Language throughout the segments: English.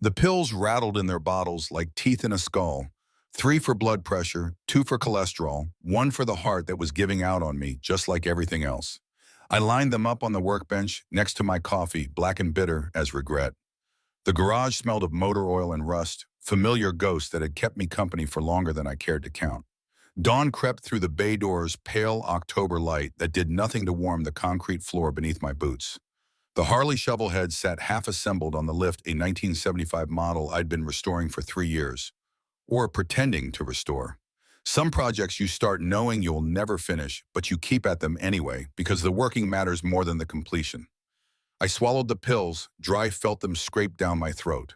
The pills rattled in their bottles like teeth in a skull. 3 for blood pressure, 2 for cholesterol, 1 for the heart that was giving out on me, just like everything else. I lined them up on the workbench next to my coffee, black and bitter as regret. The garage smelled of motor oil and rust, familiar ghosts that had kept me company for longer than I cared to count. Dawn crept through the bay door's pale October light that did nothing to warm the concrete floor beneath my boots. The Harley shovelhead sat half-assembled on the lift, a 1975 model I'd been restoring for 3 years. Or pretending to restore. Some projects you start knowing you'll never finish, but you keep at them anyway because the working matters more than the completion. I swallowed the pills, dry felt them scrape down my throat.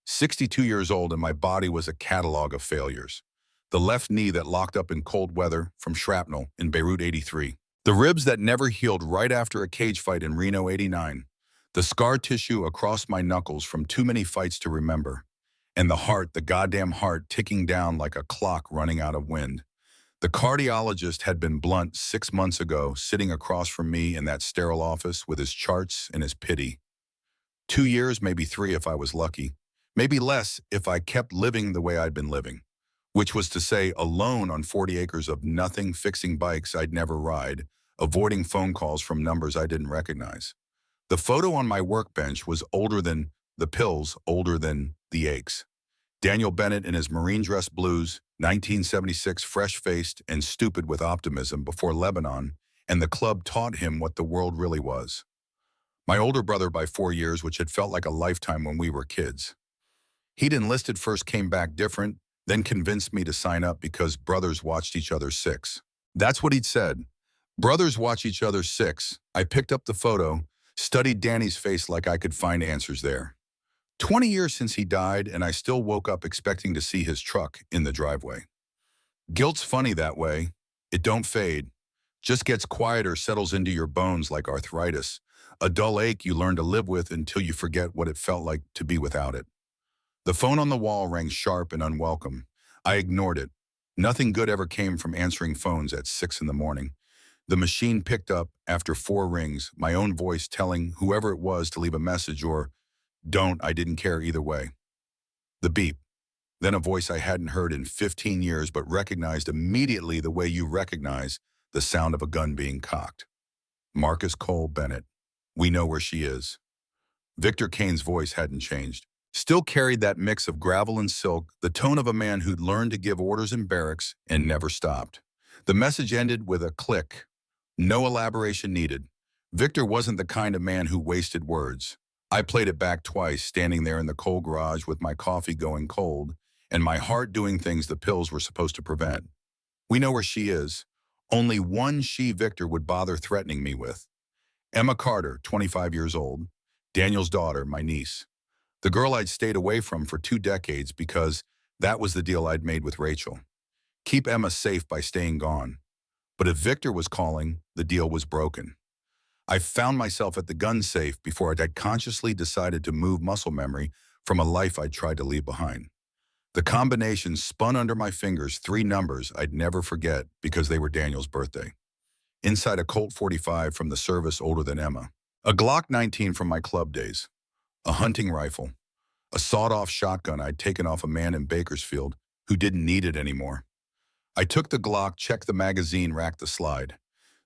62 years old and my body was a catalog of failures. The left knee that locked up in cold weather from shrapnel in Beirut '83. The ribs that never healed right after a cage fight in Reno '89. The scar tissue across my knuckles from too many fights to remember. And the heart, the goddamn heart, ticking down like a clock running out of wind. The cardiologist had been blunt 6 months ago, sitting across from me in that sterile office with his charts and his pity. 2 years, maybe 3 if I was lucky. Maybe less if I kept living the way I'd been living. Which was to say, alone on 40 acres of nothing, fixing bikes I'd never ride, avoiding phone calls from numbers I didn't recognize. The photo on my workbench was older than the pills, older than the aches. Daniel Bennett in his marine dress blues, 1976, fresh-faced and stupid with optimism before Lebanon, and the club taught him what the world really was. My older brother by 4 years, which had felt like a lifetime when we were kids. He'd enlisted first, came back different, then convinced me to sign up because brothers watched each other 6. That's what he'd said. Brothers watch each other 6. I picked up the photo, studied Danny's face like I could find answers there. 20 years since he died, and I still woke up expecting to see his truck in the driveway. Guilt's funny that way. It don't fade. Just gets quieter, settles into your bones like arthritis. A dull ache you learn to live with until you forget what it felt like to be without it. The phone on the wall rang sharp and unwelcome. I ignored it. Nothing good ever came from answering phones at 6 in the morning. The machine picked up after 4 rings, my own voice telling whoever it was to leave a message or don't, I didn't care either way. The beep. Then a voice I hadn't heard in 15 years but recognized immediately the way you recognize the sound of a gun being cocked. Marcus Cole Bennett. We know where she is. Victor Kane's voice hadn't changed. Still carried that mix of gravel and silk, the tone of a man who'd learned to give orders in barracks and never stopped. The message ended with a click. No elaboration needed. Victor wasn't the kind of man who wasted words. I played it back twice, standing there in the cold garage with my coffee going cold and my heart doing things the pills were supposed to prevent. We know where she is. Only one she Victor would bother threatening me with. Emma Carter, 25 years old. Daniel's daughter, my niece. The girl I'd stayed away from for 2 decades because that was the deal I'd made with Rachel. Keep Emma safe by staying gone. But if Victor was calling, the deal was broken. I found myself at the gun safe before I'd consciously decided to move muscle memory from a life I'd tried to leave behind. The combination spun under my fingers 3 numbers I'd never forget because they were Daniel's birthday. Inside a Colt 45 from the service older than Emma. A Glock 19 from my club days. A hunting rifle. A sawed-off shotgun I'd taken off a man in Bakersfield who didn't need it anymore. I took the Glock, checked the magazine, racked the slide.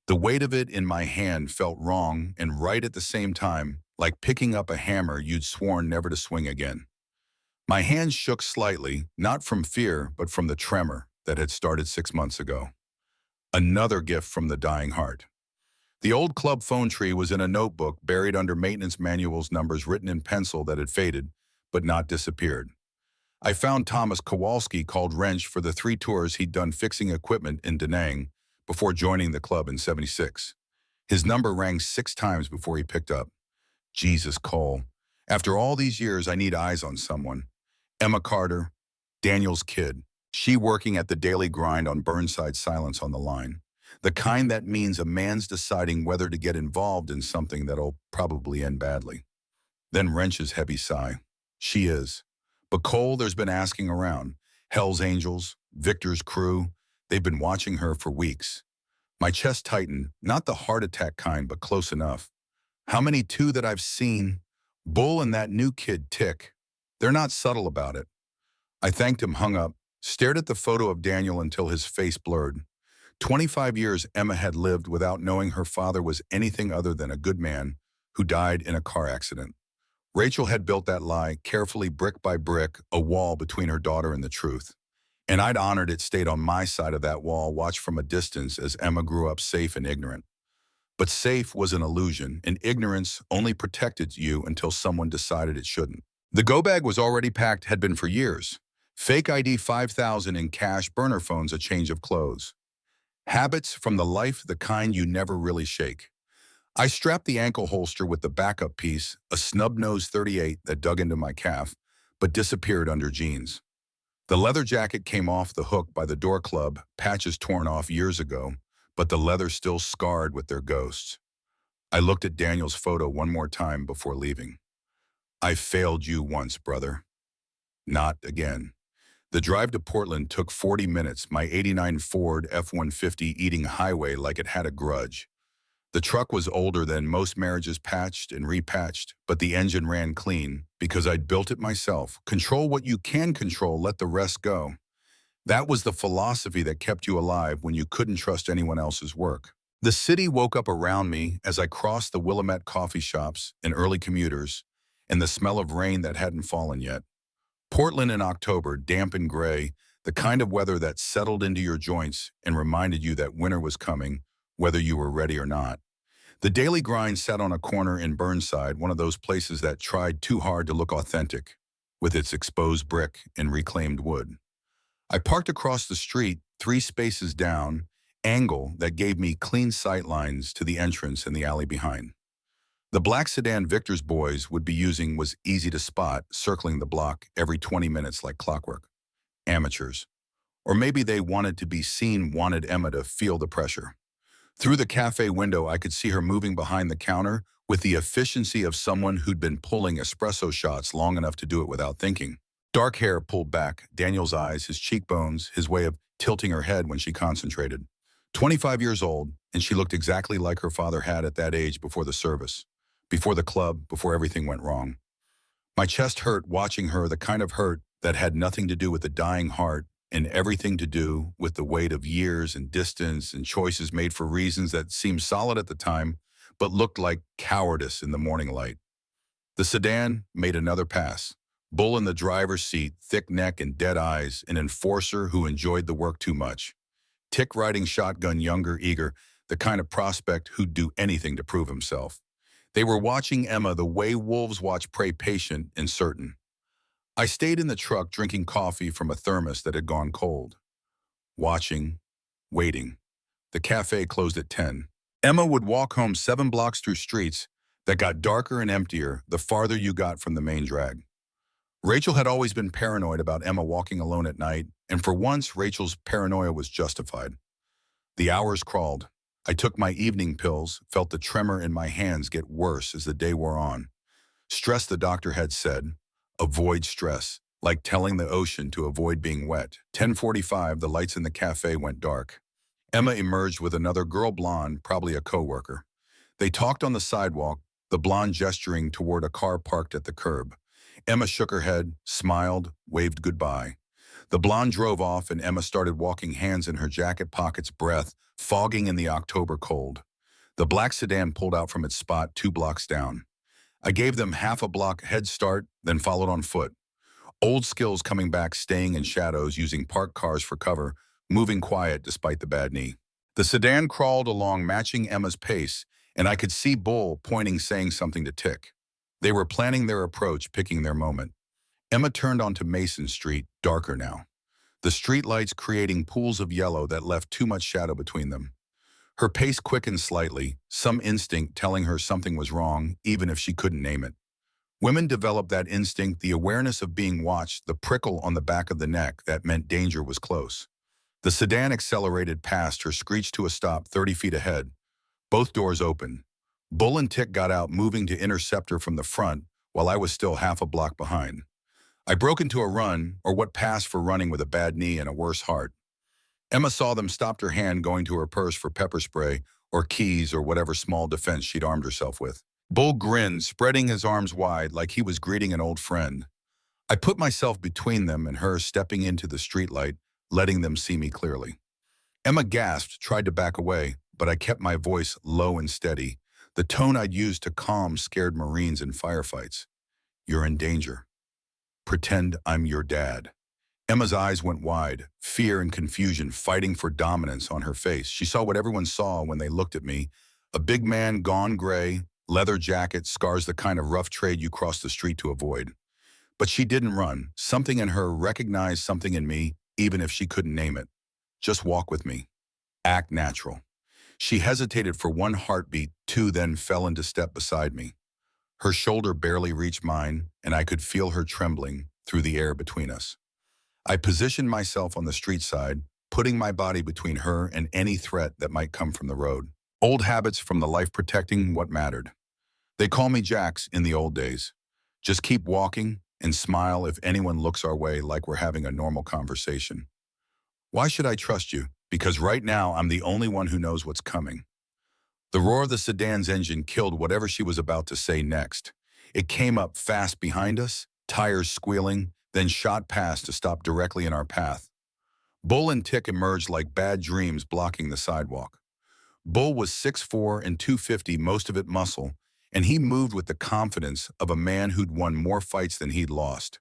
The weight of it in my hand felt wrong and right at the same time, like picking up a hammer you'd sworn never to swing again. My hands shook slightly, not from fear, but from the tremor that had started 6 months ago. Another gift from the dying heart. The old club phone tree was in a notebook buried under maintenance manuals, numbers written in pencil that had faded, but not disappeared. I found Thomas Kowalski called Wrench for the 3 tours he'd done fixing equipment in Da Nang before joining the club in '76. His number rang 6 times before he picked up. Jesus, Cole. After all these years, I need eyes on someone. Emma Carter, Daniel's kid. She working at the daily grind on Burnside silence on the line. The kind that means a man's deciding whether to get involved in something that'll probably end badly. Then Wrench's heavy sigh. She is. But Cole, there's been asking around. Hell's Angels, Victor's crew, they've been watching her for weeks. My chest tightened, not the heart attack kind, but close enough. How many 2 that I've seen? Bull and that new kid, Tick. They're not subtle about it. I thanked him, hung up, stared at the photo of Daniel until his face blurred. 25 years Emma had lived without knowing her father was anything other than a good man who died in a car accident. Rachel had built that lie, carefully brick by brick, a wall between her daughter and the truth. And I'd honored it, stayed on my side of that wall, watched from a distance as Emma grew up safe and ignorant. But safe was an illusion, and ignorance only protected you until someone decided it shouldn't. The go bag was already packed, had been for years. Fake ID 5,000 in cash, burner phones, a change of clothes. Habits from the life, the kind you never really shake. I strapped the ankle holster with the backup piece, a snub-nosed .38 that dug into my calf, but disappeared under jeans. The leather jacket came off the hook by the door club, patches torn off years ago, but the leather still scarred with their ghosts. I looked at Daniel's photo one more time before leaving. I failed you once, brother. Not again. The drive to Portland took 40 minutes, my '89 Ford F-150 eating highway like it had a grudge. The truck was older than most marriages, patched and repatched, but the engine ran clean because I'd built it myself. Control what you can control, let the rest go. That was the philosophy that kept you alive when you couldn't trust anyone else's work. The city woke up around me as I crossed the Willamette coffee shops and early commuters, and the smell of rain that hadn't fallen yet. Portland in October, damp and gray, the kind of weather that settled into your joints and reminded you that winter was coming, whether you were ready or not. The daily grind sat on a corner in Burnside, one of those places that tried too hard to look authentic, with its exposed brick and reclaimed wood. I parked across the street, 3 spaces down, angle that gave me clean sight lines to the entrance and the alley behind. The black sedan Victor's boys would be using was easy to spot, circling the block every 20 minutes like clockwork. Amateurs. Or maybe they wanted to be seen, wanted Emma to feel the pressure. Through the cafe window, I could see her moving behind the counter with the efficiency of someone who'd been pulling espresso shots long enough to do it without thinking. Dark hair pulled back, Daniel's eyes, his cheekbones, his way of tilting her head when she concentrated. 25 years old, and she looked exactly like her father had at that age before the service, before the club, before everything went wrong. My chest hurt watching her, the kind of hurt that had nothing to do with a dying heart and everything to do with the weight of years and distance and choices made for reasons that seemed solid at the time, but looked like cowardice in the morning light. The sedan made another pass. Bull in the driver's seat, thick neck and dead eyes, an enforcer who enjoyed the work too much. Tick riding shotgun, younger, eager, the kind of prospect who'd do anything to prove himself. They were watching Emma the way wolves watch prey, patient and certain. I stayed in the truck drinking coffee from a thermos that had gone cold. Watching, waiting. The cafe closed at 10. Emma would walk home 7 blocks through streets that got darker and emptier the farther you got from the main drag. Rachel had always been paranoid about Emma walking alone at night, and for once, Rachel's paranoia was justified. The hours crawled. I took my evening pills, felt the tremor in my hands get worse as the day wore on. Stress, the doctor had said. Avoid stress, like telling the ocean to avoid being wet. 10:45, the lights in the cafe went dark. Emma emerged with another girl, blonde, probably a coworker. They talked on the sidewalk, the blonde gesturing toward a car parked at the curb. Emma shook her head, smiled, waved goodbye. The blonde drove off and Emma started walking, hands in her jacket pockets, breath fogging in the October cold. The black sedan pulled out from its spot 2 blocks down. I gave them half a block head start, then followed on foot. Old skills coming back, staying in shadows, using parked cars for cover, moving quiet despite the bad knee. The sedan crawled along, matching Emma's pace, and I could see Bull pointing, saying something to Tick. They were planning their approach, picking their moment. Emma turned onto Mason Street, darker now. The streetlights creating pools of yellow that left too much shadow between them. Her pace quickened slightly, some instinct telling her something was wrong, even if she couldn't name it. Women develop that instinct, the awareness of being watched, the prickle on the back of the neck that meant danger was close. The sedan accelerated past her, screeched to a stop 30 feet ahead. Both doors open. Bull and Tick got out, moving to intercept her from the front, while I was still half a block behind. I broke into a run, or what passed for running with a bad knee and a worse heart. Emma saw them, stopped her hand, going to her purse for pepper spray, or keys, or whatever small defense she'd armed herself with. Bull grinned, spreading his arms wide like he was greeting an old friend. I put myself between them and her, stepping into the streetlight, letting them see me clearly. Emma gasped, tried to back away, but I kept my voice low and steady, the tone I'd used to calm scared Marines in firefights. You're in danger. Pretend I'm your dad. Emma's eyes went wide, fear and confusion fighting for dominance on her face. She saw what everyone saw when they looked at me. A big man, gone gray, leather jacket, scars the kind of rough trade you cross the street to avoid. But she didn't run. Something in her recognized something in me, even if she couldn't name it. Just walk with me. Act natural. She hesitated for one heartbeat, two, then fell into step beside me. Her shoulder barely reached mine, and I could feel her trembling through the air between us. I positioned myself on the street side, putting my body between her and any threat that might come from the road. Old habits from the life protecting what mattered. They call me Jax in the old days. Just keep walking and smile if anyone looks our way like we're having a normal conversation. Why should I trust you? Because right now I'm the only one who knows what's coming. The roar of the sedan's engine killed whatever she was about to say next. It came up fast behind us, tires squealing, then shot past to stop directly in our path. Bull and Tick emerged like bad dreams blocking the sidewalk. Bull was 6'4" and 250, most of it muscle, and he moved with the confidence of a man who'd won more fights than he'd lost.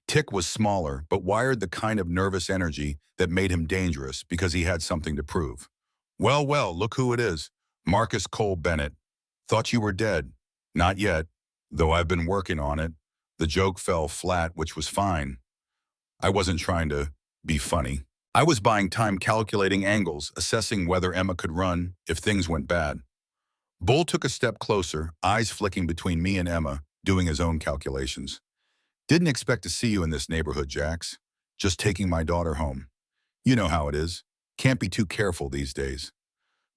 Tick was smaller, but wired the kind of nervous energy that made him dangerous because he had something to prove. Well, well, look who it is. Marcus Cole Bennett. Thought you were dead. Not yet, though I've been working on it. The joke fell flat, which was fine. I wasn't trying to be funny. I was buying time calculating angles, assessing whether Emma could run if things went bad. Bull took a step closer, eyes flicking between me and Emma, doing his own calculations. Didn't expect to see you in this neighborhood, Jax. Just taking my daughter home. You know how it is. Can't be too careful these days.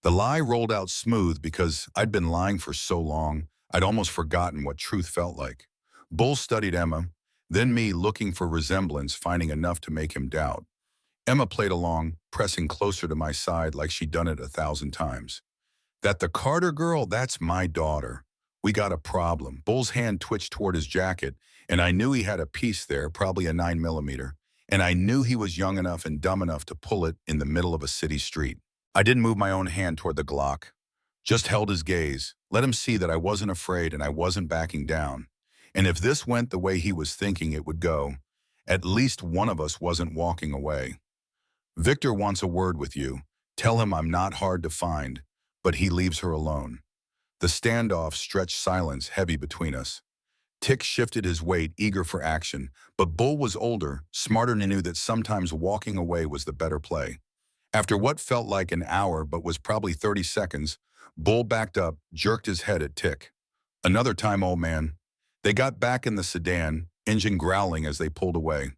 The lie rolled out smooth because I'd been lying for so long, I'd almost forgotten what truth felt like. Bull studied Emma, then me, looking for resemblance, finding enough to make him doubt. Emma played along, pressing closer to my side like she'd done it 1,000 times. That the Carter girl, that's my daughter. We got a problem. Bull's hand twitched toward his jacket, and I knew he had a piece there, probably a 9mm, and I knew he was young enough and dumb enough to pull it in the middle of a city street. I didn't move my own hand toward the Glock, just held his gaze, let him see that I wasn't afraid and I wasn't backing down. And if this went the way he was thinking it would go, at least one of us wasn't walking away. Victor wants a word with you. Tell him I'm not hard to find, but he leaves her alone. The standoff stretched silence heavy between us. Tick shifted his weight, eager for action, but Bull was older, smarter, and knew that sometimes walking away was the better play. After what felt like an hour but was probably 30 seconds, Bull backed up, jerked his head at Tick. Another time, old man. They got back in the sedan, engine growling as they pulled away.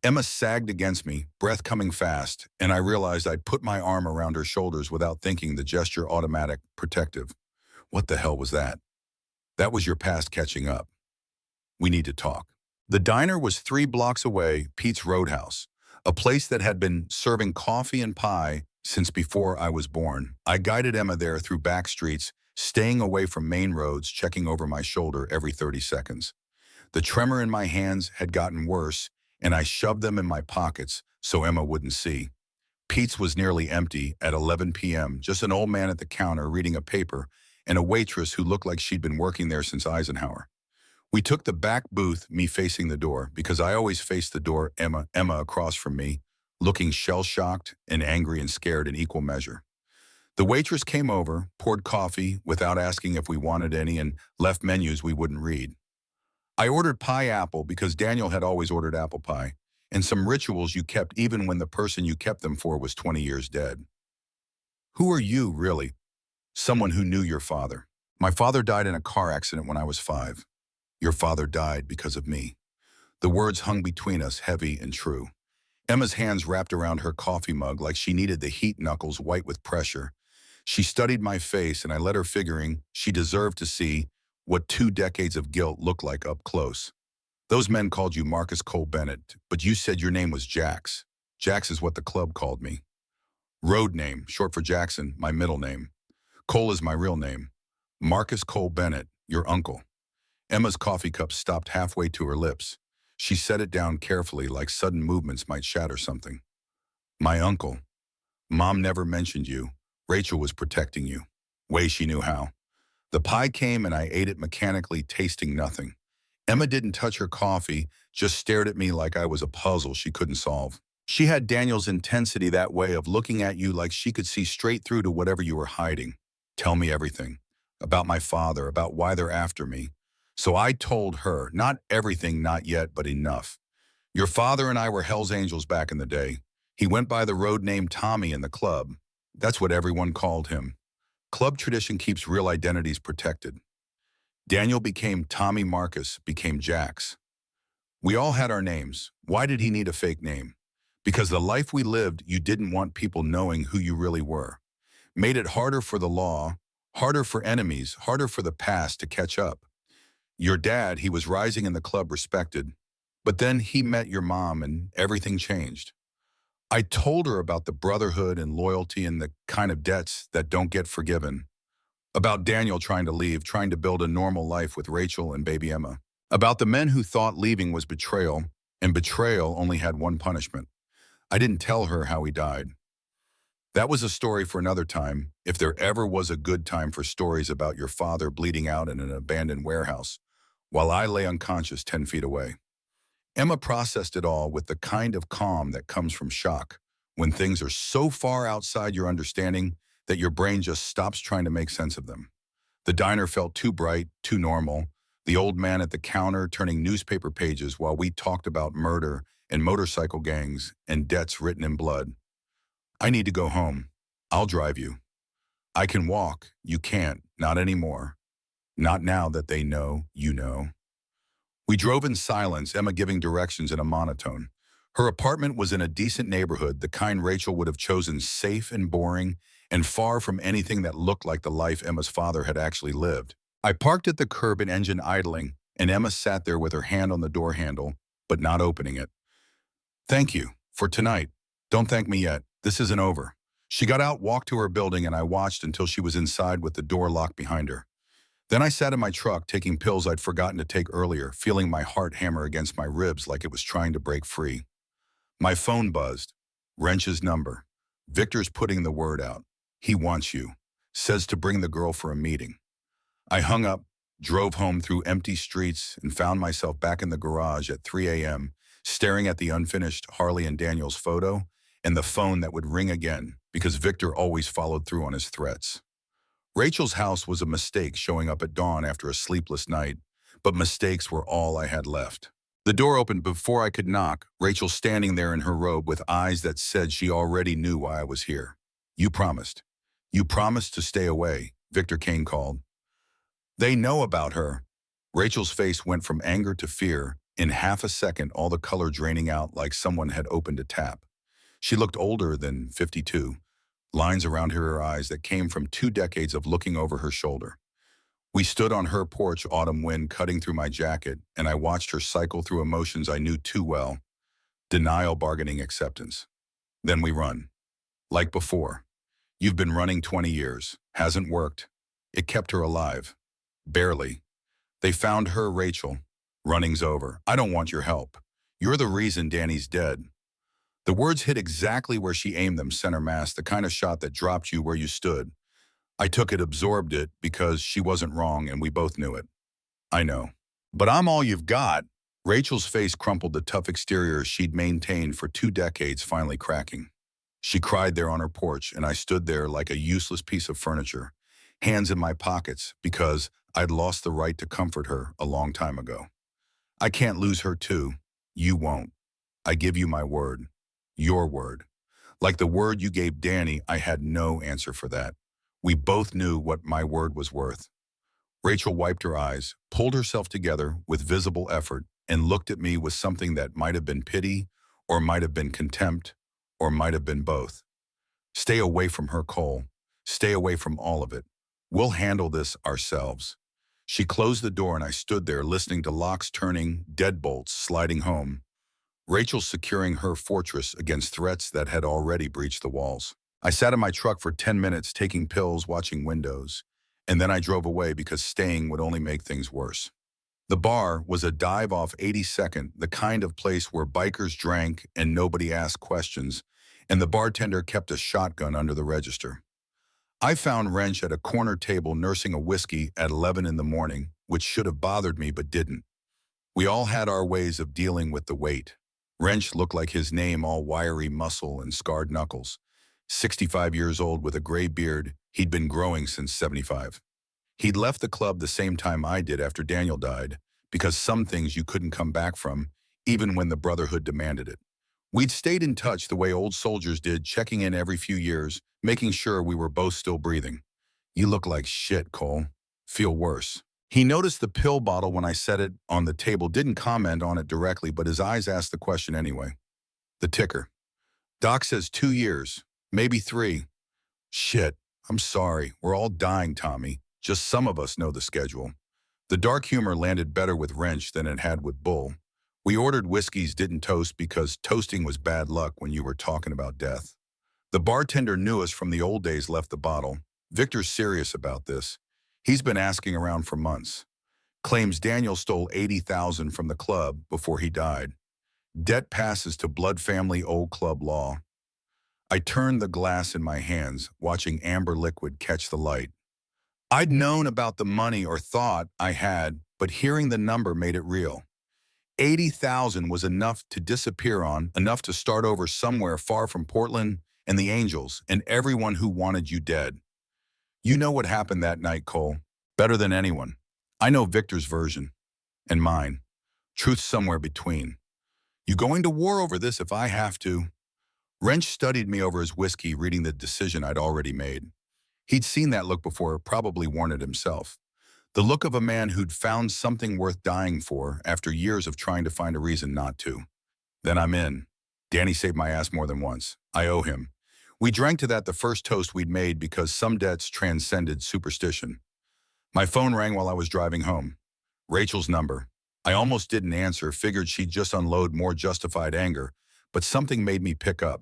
Emma sagged against me, breath coming fast, and I realized I'd put my arm around her shoulders without thinking, the gesture automatic, protective. What the hell was that? That was your past catching up. We need to talk. The diner was 3 blocks away, Pete's Roadhouse, a place that had been serving coffee and pie since before I was born. I guided Emma there through back streets, staying away from main roads, checking over my shoulder every 30 seconds. The tremor in my hands had gotten worse, and I shoved them in my pockets so Emma wouldn't see. Pete's was nearly empty at 11 p.m., just an old man at the counter reading a paper and a waitress who looked like she'd been working there since Eisenhower. We took the back booth, me facing the door, because I always faced the door, Emma across from me, looking shell-shocked and angry and scared in equal measure. The waitress came over, poured coffee without asking if we wanted any, and left menus we wouldn't read. I ordered pie apple because Daniel had always ordered apple pie, and some rituals you kept even when the person you kept them for was 20 years dead. Who are you, really? Someone who knew your father. My father died in a car accident when I was 5. Your father died because of me. The words hung between us, heavy and true. Emma's hands wrapped around her coffee mug like she needed the heat knuckles white with pressure. She studied my face, and I let her, figuring she deserved to see what 2 decades of guilt looked like up close. Those men called you Marcus Cole Bennett, but you said your name was Jax. Jax is what the club called me. Road name, short for Jackson, my middle name. Cole is my real name. Marcus Cole Bennett, your uncle. Emma's coffee cup stopped halfway to her lips. She set it down carefully like sudden movements might shatter something. My uncle. Mom never mentioned you. Rachel was protecting you. Way she knew how. The pie came and I ate it mechanically, tasting nothing. Emma didn't touch her coffee, just stared at me like I was a puzzle she couldn't solve. She had Daniel's intensity, that way of looking at you like she could see straight through to whatever you were hiding. Tell me everything. About my father, about why they're after me. So I told her, not everything, not yet, but enough. Your father and I were Hell's Angels back in the day. He went by the road name Tommy in the club. That's what everyone called him. Club tradition keeps real identities protected. Daniel became Tommy, Marcus became Jax. We all had our names. Why did he need a fake name? Because the life we lived, you didn't want people knowing who you really were. Made it harder for the law, harder for enemies, harder for the past to catch up. Your dad, he was rising in the club, respected. But then he met your mom and everything changed. I told her about the brotherhood and loyalty and the kind of debts that don't get forgiven. About Daniel trying to leave, trying to build a normal life with Rachel and baby Emma. About the men who thought leaving was betrayal, and betrayal only had one punishment. I didn't tell her how he died. That was a story for another time, if there ever was a good time for stories about your father bleeding out in an abandoned warehouse, while I lay unconscious 10 feet away. Emma processed it all with the kind of calm that comes from shock, when things are so far outside your understanding that your brain just stops trying to make sense of them. The diner felt too bright, too normal. The old man at the counter turning newspaper pages while we talked about murder and motorcycle gangs and debts written in blood. I need to go home. I'll drive you. I can walk. You can't. Not anymore. Not now that they know you know. We drove in silence, Emma giving directions in a monotone. Her apartment was in a decent neighborhood, the kind Rachel would have chosen, safe and boring, and far from anything that looked like the life Emma's father had actually lived. I parked at the curb and engine idling, and Emma sat there with her hand on the door handle, but not opening it. Thank you. For tonight. Don't thank me yet. This isn't over. She got out, walked to her building, and I watched until she was inside with the door locked behind her. Then I sat in my truck, taking pills I'd forgotten to take earlier, feeling my heart hammer against my ribs like it was trying to break free. My phone buzzed. Wrench's number. Victor's putting the word out. He wants you. Says to bring the girl for a meeting. I hung up, drove home through empty streets, and found myself back in the garage at 3 a.m., staring at the unfinished Harley and Daniel's photo and the phone that would ring again because Victor always followed through on his threats. Rachel's house was a mistake, showing up at dawn after a sleepless night, but mistakes were all I had left. The door opened before I could knock, Rachel standing there in her robe with eyes that said she already knew why I was here. You promised. You promised to stay away, Victor Kane called. They know about her. Rachel's face went from anger to fear, in half a second, all the color draining out like someone had opened a tap. She looked older than 52, lines around her eyes that came from 2 decades of looking over her shoulder. We stood on her porch, autumn wind cutting through my jacket, and I watched her cycle through emotions I knew too well. Denial, bargaining, acceptance. Then we run. Like before. You've been running 20 years. Hasn't worked. It kept her alive. Barely. They found her, Rachel. Running's over. I don't want your help. You're the reason Danny's dead. The words hit exactly where she aimed them, center mass, the kind of shot that dropped you where you stood. I took it, absorbed it, because she wasn't wrong and we both knew it. I know. But I'm all you've got. Rachel's face crumpled, the tough exterior she'd maintained for 2 decades finally cracking. She cried there on her porch, and I stood there like a useless piece of furniture, hands in my pockets, because I'd lost the right to comfort her a long time ago. I can't lose her too. You won't. I give you my word. Your word. Like the word you gave Danny, I had no answer for that. We both knew what my word was worth. Rachel wiped her eyes, pulled herself together with visible effort, and looked at me with something that might have been pity, or might have been contempt, or might have been both. Stay away from her, Cole. Stay away from all of it. We'll handle this ourselves. She closed the door and I stood there listening to locks turning, deadbolts sliding home. Rachel securing her fortress against threats that had already breached the walls. I sat in my truck for 10 minutes taking pills, watching windows, and then I drove away because staying would only make things worse. The bar was a dive off 82nd, the kind of place where bikers drank and nobody asked questions, and the bartender kept a shotgun under the register. I found Wrench at a corner table nursing a whiskey at 11 in the morning, which should have bothered me but didn't. We all had our ways of dealing with the weight. Wrench looked like his name, all wiry muscle and scarred knuckles. 65 years old with a gray beard, he'd been growing since 75. He'd left the club the same time I did after Daniel died, because some things you couldn't come back from, even when the Brotherhood demanded it. We'd stayed in touch the way old soldiers did, checking in every few years, making sure we were both still breathing. You look like shit, Cole. Feel worse. He noticed the pill bottle when I set it on the table, didn't comment on it directly, but his eyes asked the question anyway. The ticker. Doc says 2 years, maybe 3. Shit, I'm sorry. We're all dying, Tommy. Just some of us know the schedule. The dark humor landed better with Wrench than it had with Bull. We ordered whiskeys, didn't toast because toasting was bad luck when you were talking about death. The bartender knew us from the old days, left the bottle. Victor's serious about this. He's been asking around for months. Claims Daniel stole $80,000 from the club before he died. Debt passes to blood family, old club law. I turned the glass in my hands, watching amber liquid catch the light. I'd known about the money, or thought I had, but hearing the number made it real. 80,000 was enough to disappear on, enough to start over somewhere far from Portland and the Angels and everyone who wanted you dead. You know what happened that night, Cole, better than anyone. I know Victor's version, and mine. Truth somewhere between. You going to war over this if I have to? Wrench studied me over his whiskey, reading the decision I'd already made. He'd seen that look before, probably worn it himself. The look of a man who'd found something worth dying for after years of trying to find a reason not to. Then I'm in. Danny saved my ass more than once. I owe him. We drank to that, the first toast we'd made, because some debts transcended superstition. My phone rang while I was driving home. Rachel's number. I almost didn't answer, figured she'd just unload more justified anger, but something made me pick up.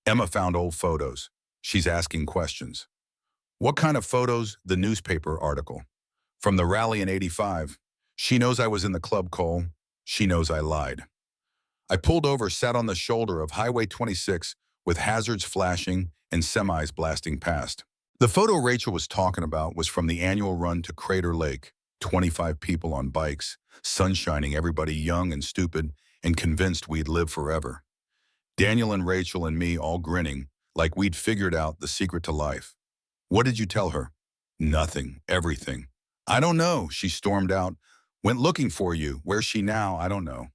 Emma found old photos. She's asking questions. What kind of photos? The newspaper article. From the rally in '85. She knows I was in the club, Cole. She knows I lied. I pulled over, sat on the shoulder of Highway 26 with hazards flashing and semis blasting past. The photo Rachel was talking about was from the annual run to Crater Lake. 25 people on bikes, sun shining, everybody young and stupid and convinced we'd live forever. Daniel and Rachel and me all grinning like we'd figured out the secret to life. What did you tell her? Nothing, everything. I don't know, she stormed out. Went looking for you. Where's she now? I don't know.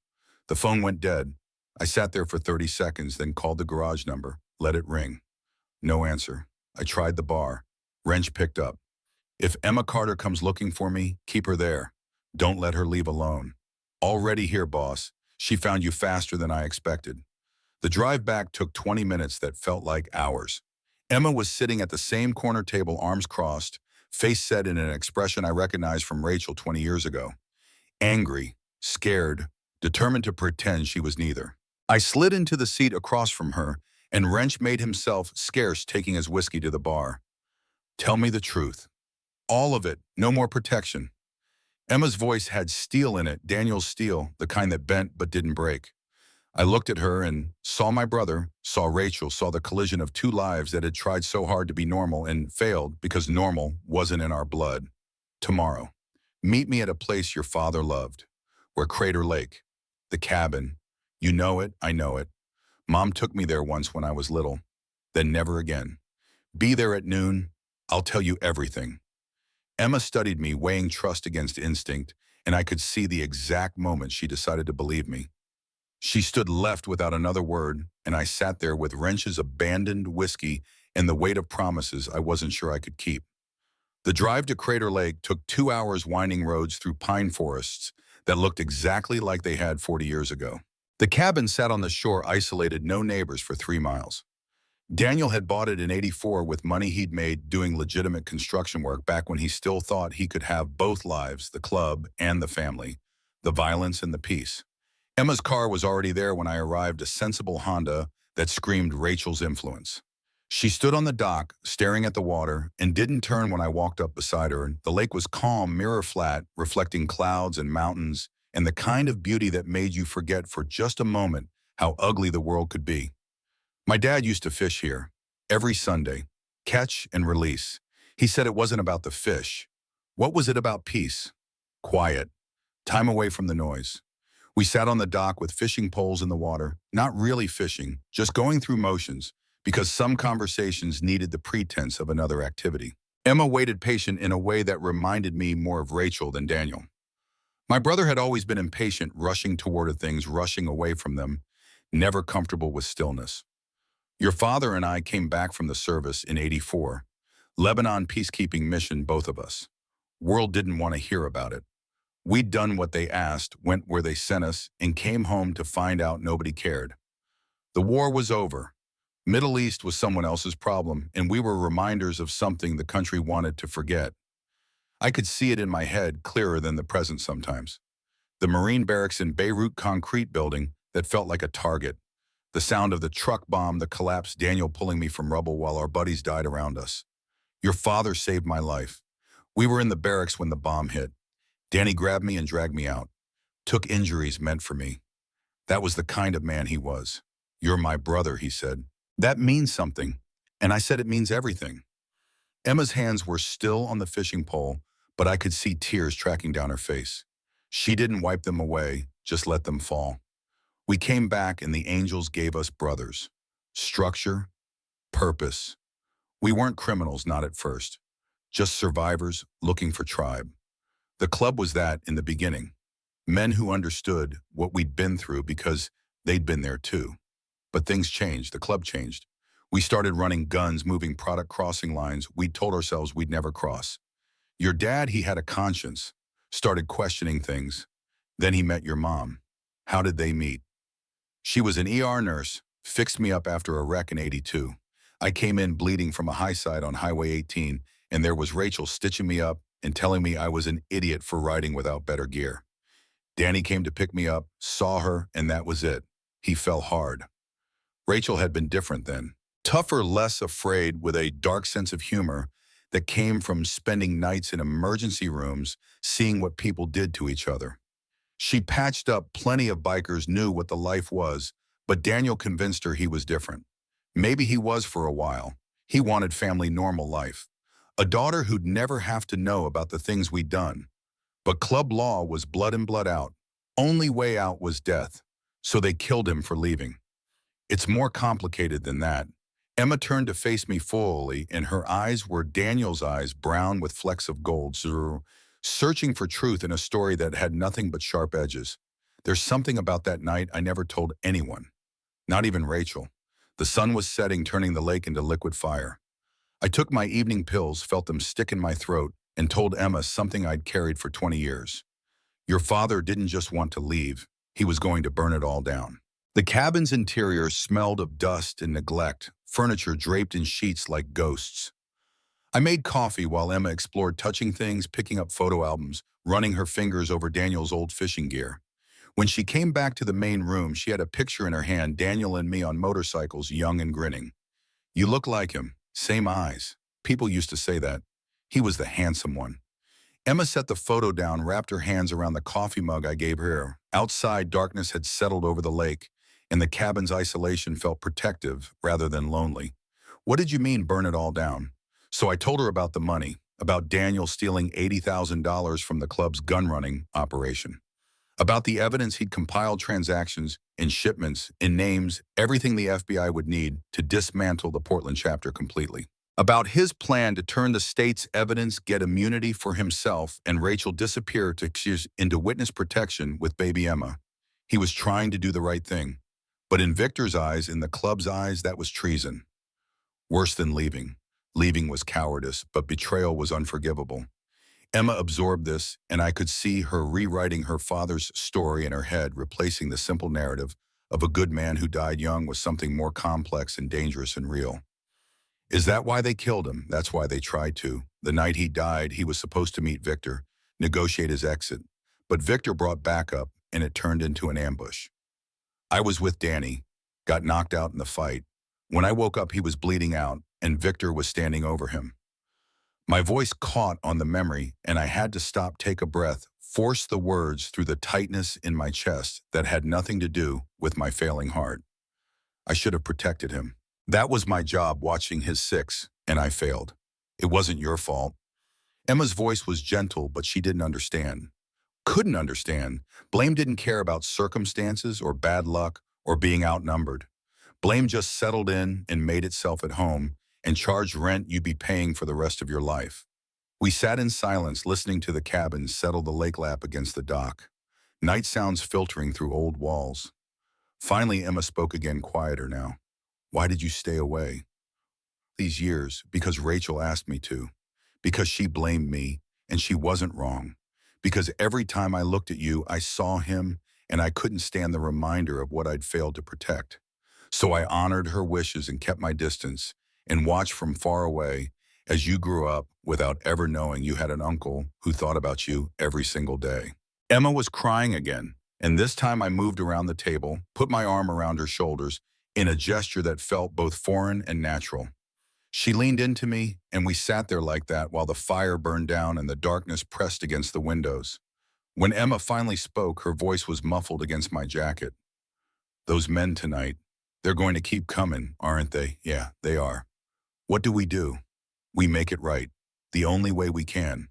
The phone went dead. I sat there for 30 seconds, then called the garage number, let it ring. No answer. I tried the bar. Wrench picked up. If Emma Carter comes looking for me, keep her there. Don't let her leave alone. Already here, boss. She found you faster than I expected. The drive back took 20 minutes that felt like hours. Emma was sitting at the same corner table, arms crossed, face set in an expression I recognized from Rachel 20 years ago. Angry, scared, determined to pretend she was neither. I slid into the seat across from her, and Wrench made himself scarce, taking his whiskey to the bar. Tell me the truth. All of it, no more protection. Emma's voice had steel in it, Daniel's steel, the kind that bent but didn't break. I looked at her and saw my brother, saw Rachel, saw the collision of two lives that had tried so hard to be normal and failed because normal wasn't in our blood. Tomorrow, meet me at a place your father loved. Where Crater Lake. The cabin. You know it, I know it. Mom took me there once when I was little. Then never again. Be there at noon. I'll tell you everything. Emma studied me, weighing trust against instinct, and I could see the exact moment she decided to believe me. She stood left without another word, and I sat there with Wrench's abandoned whiskey and the weight of promises I wasn't sure I could keep. The drive to Crater Lake took 2 hours, winding roads through pine forests that looked exactly like they had 40 years ago. The cabin sat on the shore, isolated, no neighbors for 3 miles. Daniel had bought it in '84 with money he'd made doing legitimate construction work back when he still thought he could have both lives, the club and the family, the violence and the peace. Emma's car was already there when I arrived, a sensible Honda that screamed Rachel's influence. She stood on the dock, staring at the water, and didn't turn when I walked up beside her. The lake was calm, mirror flat, reflecting clouds and mountains, and the kind of beauty that made you forget for just a moment how ugly the world could be. My dad used to fish here every Sunday, catch and release. He said it wasn't about the fish. What was it about? Peace, quiet, time away from the noise. We sat on the dock with fishing poles in the water, not really fishing, just going through motions, because some conversations needed the pretense of another activity. Emma waited patient in a way that reminded me more of Rachel than Daniel. My brother had always been impatient, rushing toward things, rushing away from them, never comfortable with stillness. Your father and I came back from the service in '84. Lebanon peacekeeping mission, both of us. World didn't want to hear about it. We'd done what they asked, went where they sent us, and came home to find out nobody cared. The war was over. Middle East was someone else's problem, and we were reminders of something the country wanted to forget. I could see it in my head clearer than the present sometimes. The Marine barracks in Beirut concrete building that felt like a target. The sound of the truck bomb that collapsed, Daniel pulling me from rubble while our buddies died around us. Your father saved my life. We were in the barracks when the bomb hit. Danny grabbed me and dragged me out. Took injuries meant for me. That was the kind of man he was. You're my brother, he said. That means something. And I said it means everything. Emma's hands were still on the fishing pole, but I could see tears tracking down her face. She didn't wipe them away, just let them fall. We came back and the angels gave us brothers. Structure, purpose. We weren't criminals, not at first. Just survivors looking for tribe. The club was that in the beginning. Men who understood what we'd been through because they'd been there too. But things changed, the club changed. We started running guns, moving product crossing lines we'd told ourselves we'd never cross. Your dad, he had a conscience, started questioning things. Then he met your mom. How did they meet? She was an ER nurse, fixed me up after a wreck in '82. I came in bleeding from a high side on Highway 18, and there was Rachel stitching me up and telling me I was an idiot for riding without better gear. Danny came to pick me up, saw her, and that was it. He fell hard. Rachel had been different then. Tougher, less afraid, with a dark sense of humor that came from spending nights in emergency rooms, seeing what people did to each other. She patched up. Plenty of bikers knew what the life was, but Daniel convinced her he was different. Maybe he was for a while. He wanted family, normal life. A daughter who'd never have to know about the things we'd done. But club law was blood in, blood out. Only way out was death. So they killed him for leaving. It's more complicated than that. Emma turned to face me fully, and her eyes were Daniel's eyes, brown with flecks of gold, searching for truth in a story that had nothing but sharp edges. There's something about that night I never told anyone, not even Rachel. The sun was setting, turning the lake into liquid fire. I took my evening pills, felt them stick in my throat, and told Emma something I'd carried for 20 years. Your father didn't just want to leave. He was going to burn it all down. The cabin's interior smelled of dust and neglect, furniture draped in sheets like ghosts. I made coffee while Emma explored, touching things, picking up photo albums, running her fingers over Daniel's old fishing gear. When she came back to the main room, she had a picture in her hand, Daniel and me on motorcycles, young and grinning. You look like him, same eyes. People used to say that. He was the handsome one. Emma set the photo down, wrapped her hands around the coffee mug I gave her. Outside, darkness had settled over the lake, and the cabin's isolation felt protective rather than lonely. What did you mean, burn it all down? So I told her about the money, about Daniel stealing $80,000 from the club's gun-running operation, about the evidence he'd compiled, transactions and shipments and names, everything the FBI would need to dismantle the Portland chapter completely, about his plan to turn the state's evidence, get immunity for himself, and Rachel disappear into witness protection with baby Emma. He was trying to do the right thing. But in Victor's eyes, in the club's eyes, that was treason. Worse than leaving. Leaving was cowardice, but betrayal was unforgivable. Emma absorbed this, and I could see her rewriting her father's story in her head, replacing the simple narrative of a good man who died young with something more complex and dangerous and real. Is that why they killed him? That's why they tried to. The night he died, he was supposed to meet Victor, negotiate his exit. But Victor brought backup, and it turned into an ambush. I was with Danny, got knocked out in the fight. When I woke up, he was bleeding out, and Victor was standing over him. My voice caught on the memory, and I had to stop, take a breath, force the words through the tightness in my chest that had nothing to do with my failing heart. I should have protected him. That was my job, watching his six, and I failed. It wasn't your fault. Emma's voice was gentle, but she didn't understand. Couldn't understand. Blame didn't care about circumstances or bad luck or being outnumbered. Blame just settled in and made itself at home and charged rent you'd be paying for the rest of your life. We sat in silence, listening to the cabin settle the lake lap against the dock, night sounds filtering through old walls. Finally, Emma spoke again, quieter now. Why did you stay away? These years, because Rachel asked me to. Because she blamed me, and she wasn't wrong. Because every time I looked at you, I saw him, and I couldn't stand the reminder of what I'd failed to protect. So I honored her wishes and kept my distance, and watched from far away as you grew up without ever knowing you had an uncle who thought about you every single day. Emma was crying again, and this time I moved around the table, put my arm around her shoulders in a gesture that felt both foreign and natural. She leaned into me, and we sat there like that while the fire burned down and the darkness pressed against the windows. When Emma finally spoke, her voice was muffled against my jacket. Those men tonight, they're going to keep coming, aren't they? Yeah, they are. What do? We make it right, the only way we can.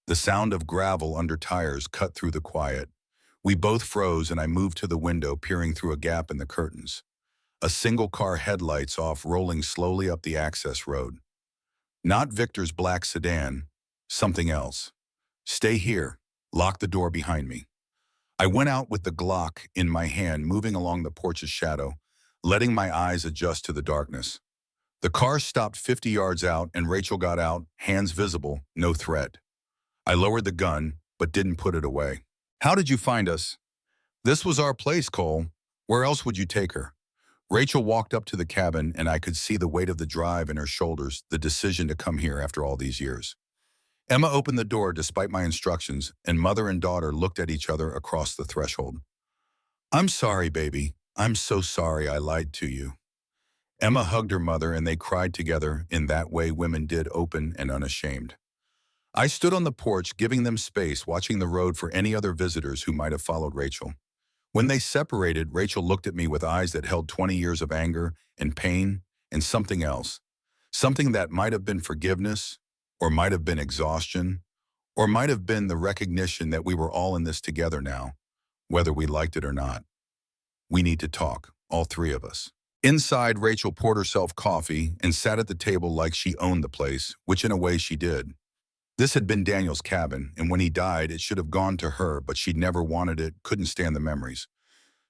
The sound of gravel under tires cut through the quiet. We both froze, and I moved to the window, peering through a gap in the curtains. A single car, headlights off, rolling slowly up the access road. Not Victor's black sedan, something else. Stay here. Lock the door behind me. I went out with the Glock in my hand, moving along the porch's shadow, letting my eyes adjust to the darkness. The car stopped 50 yards out, and Rachel got out, hands visible, no threat. I lowered the gun, but didn't put it away. How did you find us? This was our place, Cole. Where else would you take her? Rachel walked up to the cabin, and I could see the weight of the drive in her shoulders, the decision to come here after all these years. Emma opened the door despite my instructions, and mother and daughter looked at each other across the threshold. I'm sorry, baby. I'm so sorry I lied to you. Emma hugged her mother, and they cried together in that way women did, open and unashamed. I stood on the porch, giving them space, watching the road for any other visitors who might have followed Rachel. When they separated, Rachel looked at me with eyes that held 20 years of anger and pain and something else. Something that might have been forgiveness, or might have been exhaustion, or might have been the recognition that we were all in this together now, whether we liked it or not. We need to talk, all three of us. Inside, Rachel poured herself coffee and sat at the table like she owned the place, which in a way she did. This had been Daniel's cabin, and when he died, it should have gone to her, but she'd never wanted it, couldn't stand the memories.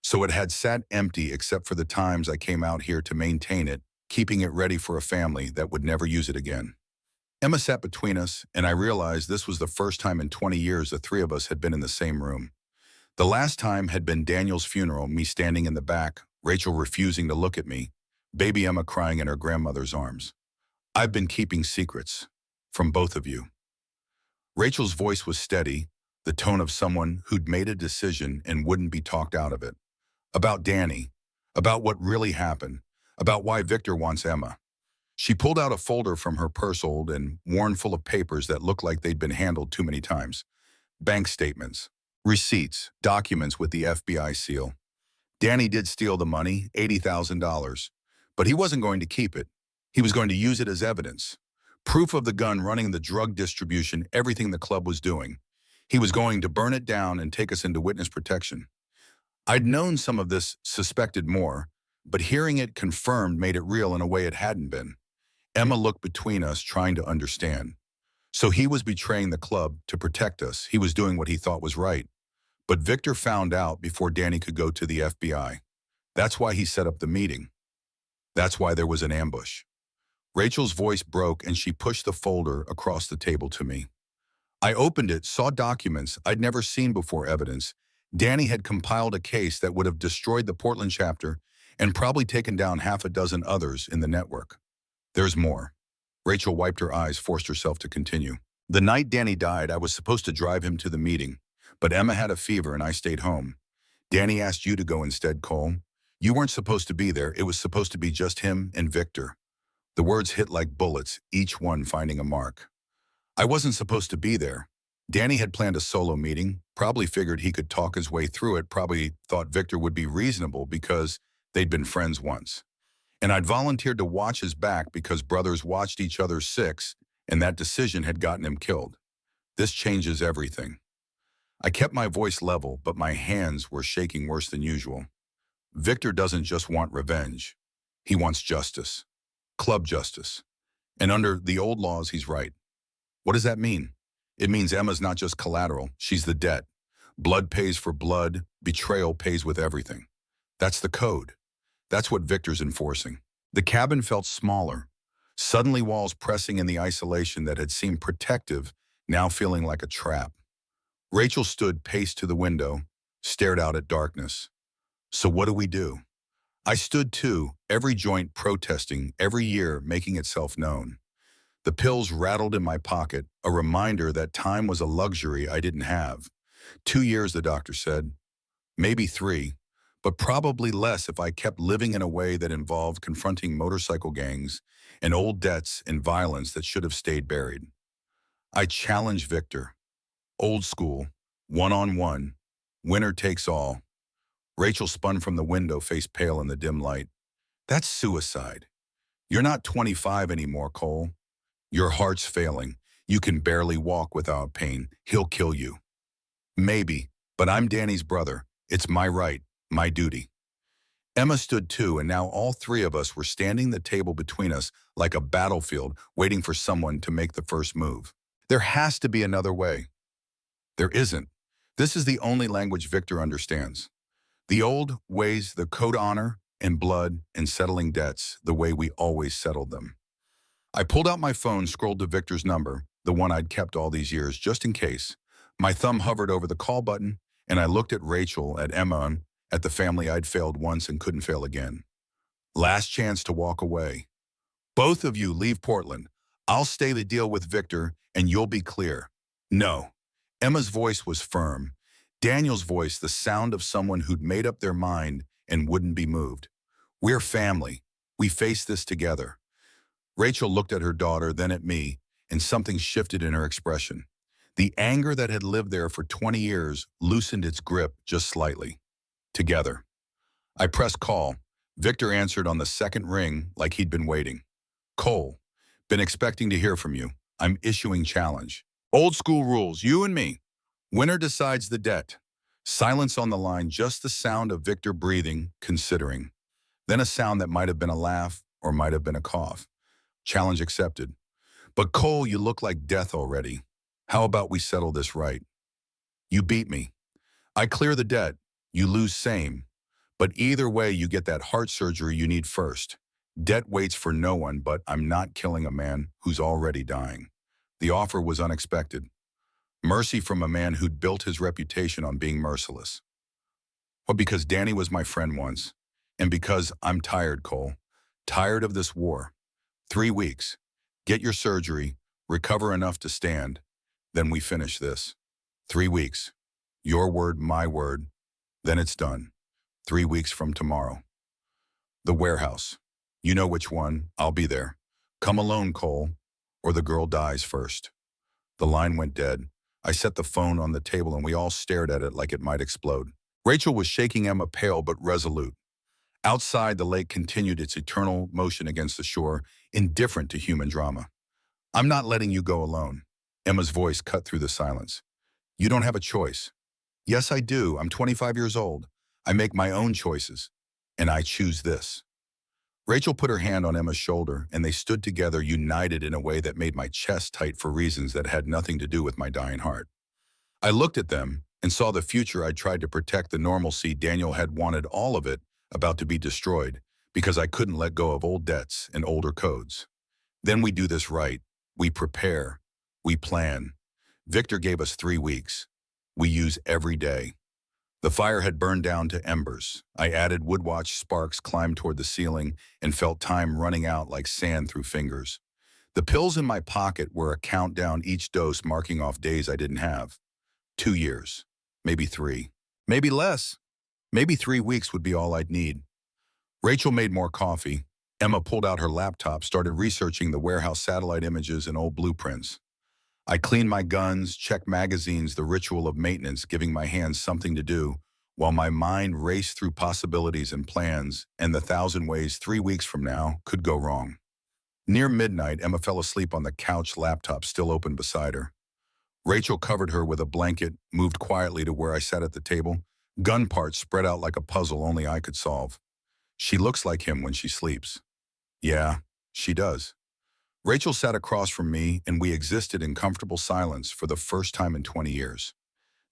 So it had sat empty except for the times I came out here to maintain it, keeping it ready for a family that would never use it again. Emma sat between us, and I realized this was the first time in 20 years the three of us had been in the same room. The last time had been Daniel's funeral, me standing in the back, Rachel refusing to look at me, baby Emma crying in her grandmother's arms. I've been keeping secrets from both of you. Rachel's voice was steady, the tone of someone who'd made a decision and wouldn't be talked out of it. About Danny, about what really happened, about why Victor wants Emma. She pulled out a folder from her purse, old and worn, full of papers that looked like they'd been handled too many times. Bank statements, receipts, documents with the FBI seal. Danny did steal the money, $80,000, but he wasn't going to keep it. He was going to use it as evidence. Proof of the gun running the drug distribution, everything the club was doing. He was going to burn it down and take us into witness protection. I'd known some of this, suspected more, but hearing it confirmed made it real in a way it hadn't been. Emma looked between us, trying to understand. So he was betraying the club to protect us. He was doing what he thought was right. But Victor found out before Danny could go to the FBI. That's why he set up the meeting. That's why there was an ambush. Rachel's voice broke, and she pushed the folder across the table to me. I opened it, saw documents I'd never seen before, evidence. Danny had compiled a case that would have destroyed the Portland chapter and probably taken down half a dozen others in the network. There's more. Rachel wiped her eyes, forced herself to continue. The night Danny died, I was supposed to drive him to the meeting, but Emma had a fever and I stayed home. Danny asked you to go instead, Cole. You weren't supposed to be there. It was supposed to be just him and Victor. The words hit like bullets, each one finding a mark. I wasn't supposed to be there. Danny had planned a solo meeting, probably figured he could talk his way through it, probably thought Victor would be reasonable because they'd been friends once. And I'd volunteered to watch his back because brothers watched each other's six, and that decision had gotten him killed. This changes everything. I kept my voice level, but my hands were shaking worse than usual. Victor doesn't just want revenge. He wants justice. Club justice. And under the old laws, he's right. What does that mean? It means Emma's not just collateral, she's the debt. Blood pays for blood, betrayal pays with everything. That's the code. That's what Victor's enforcing. The cabin felt smaller, suddenly walls pressing in the isolation that had seemed protective, now feeling like a trap. Rachel stood paced to the window, stared out at darkness. So what do we do? I stood too, every joint protesting, every year making itself known. The pills rattled in my pocket, a reminder that time was a luxury I didn't have. 2 years, the doctor said. Maybe 3, but probably less if I kept living in a way that involved confronting motorcycle gangs and old debts and violence that should have stayed buried. I challenged Victor. Old school, one-on-one, winner takes all. Rachel spun from the window, face pale in the dim light. That's suicide. You're not 25 anymore, Cole. Your heart's failing. You can barely walk without pain. He'll kill you. Maybe, but I'm Danny's brother. It's my right, my duty. Emma stood too, and now all three of us were standing the table between us like a battlefield, waiting for someone to make the first move. There has to be another way. There isn't. This is the only language Victor understands. The old ways, the code honor and blood and settling debts the way we always settled them. I pulled out my phone, scrolled to Victor's number, the one I'd kept all these years, just in case. My thumb hovered over the call button, and I looked at Rachel, at Emma, at the family I'd failed once and couldn't fail again. Last chance to walk away. Both of you leave Portland. I'll stay the deal with Victor, and you'll be clear. No. Emma's voice was firm. Daniel's voice, the sound of someone who'd made up their mind and wouldn't be moved. We're family. We face this together. Rachel looked at her daughter, then at me, and something shifted in her expression. The anger that had lived there for 20 years loosened its grip just slightly. Together. I pressed call. Victor answered on the second ring like he'd been waiting. Cole, been expecting to hear from you. I'm issuing challenge. Old school rules, you and me. Winner decides the debt. Silence on the line, just the sound of Victor breathing, considering. Then a sound that might have been a laugh or might have been a cough. Challenge accepted. But Cole, you look like death already. How about we settle this right? You beat me. I clear the debt. You lose same. But either way, you get that heart surgery you need first. Debt waits for no one, but I'm not killing a man who's already dying. The offer was unexpected. Mercy from a man who'd built his reputation on being merciless. Well, because Danny was my friend once, and because I'm tired, Cole. Tired of this war. 3 weeks. Get your surgery, recover enough to stand, then we finish this. 3 weeks. Your word, my word. Then it's done. 3 weeks from tomorrow. The warehouse. You know which one. I'll be there. Come alone, Cole, or the girl dies first. The line went dead. I set the phone on the table and we all stared at it like it might explode. Rachel was shaking Emma, pale but resolute. Outside, the lake continued its eternal motion against the shore, indifferent to human drama. I'm not letting you go alone. Emma's voice cut through the silence. You don't have a choice. Yes, I do. I'm 25 years old. I make my own choices, and I choose this. Rachel put her hand on Emma's shoulder, and they stood together, united in a way that made my chest tight for reasons that had nothing to do with my dying heart. I looked at them and saw the future I'd tried to protect, the normalcy Daniel had wanted, all of it about to be destroyed because I couldn't let go of old debts and older codes. Then we do this right. We prepare. We plan. Victor gave us 3 weeks. We use every day. The fire had burned down to embers. I added wood watch, sparks climbed toward the ceiling, and felt time running out like sand through fingers. The pills in my pocket were a countdown, each dose marking off days I didn't have. 2 years. Maybe 3. Maybe less. Maybe 3 weeks would be all I'd need. Rachel made more coffee. Emma pulled out her laptop, started researching the warehouse satellite images and old blueprints. I cleaned my guns, checked magazines, the ritual of maintenance, giving my hands something to do, while my mind raced through possibilities and plans and the thousand ways 3 weeks from now could go wrong. Near midnight, Emma fell asleep on the couch, laptop still open beside her. Rachel covered her with a blanket, moved quietly to where I sat at the table, gun parts spread out like a puzzle only I could solve. She looks like him when she sleeps. Yeah, she does. Rachel sat across from me, and we existed in comfortable silence for the first time in 20 years.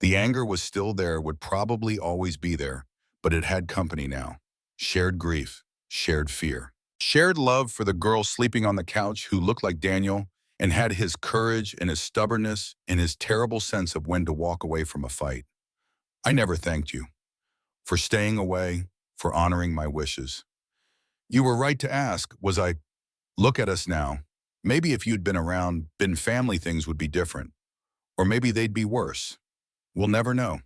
The anger was still there, would probably always be there, but it had company now. Shared grief, shared fear. Shared love for the girl sleeping on the couch who looked like Daniel and had his courage and his stubbornness and his terrible sense of when to walk away from a fight. I never thanked you for staying away, for honoring my wishes. You were right to ask, was I? Look at us now. Maybe if you'd been around, been family, things would be different. Or maybe they'd be worse. We'll never know.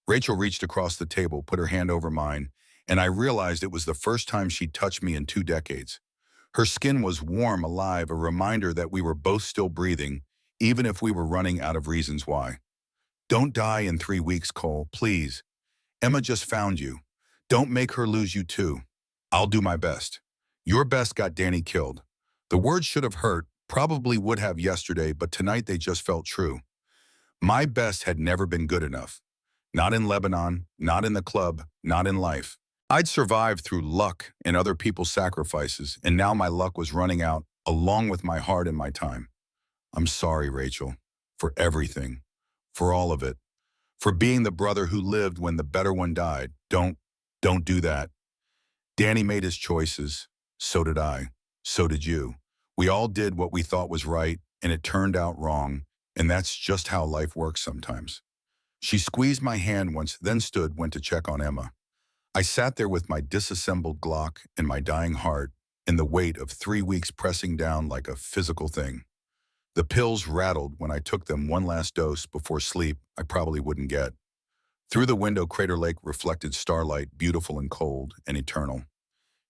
Rachel reached across the table, put her hand over mine, and I realized it was the first time she'd touched me in 2 decades. Her skin was warm, alive, a reminder that we were both still breathing, even if we were running out of reasons why. Don't die in 3 weeks, Cole, please. Emma just found you. Don't make her lose you too. I'll do my best. Your best got Danny killed. The words should have hurt, probably would have yesterday, but tonight they just felt true. My best had never been good enough. Not in Lebanon, not in the club, not in life. I'd survived through luck and other people's sacrifices, and now my luck was running out, along with my heart and my time. I'm sorry, Rachel, for everything, for all of it, for being the brother who lived when the better one died. Don't do that. Danny made his choices. So did I. So did you. We all did what we thought was right, and it turned out wrong, and that's just how life works sometimes. She squeezed my hand once, then went to check on Emma. I sat there with my disassembled Glock and my dying heart, and the weight of 3 weeks pressing down like a physical thing. The pills rattled when I took them, one last dose before sleep I probably wouldn't get. Through the window, Crater Lake reflected starlight, beautiful and cold and eternal.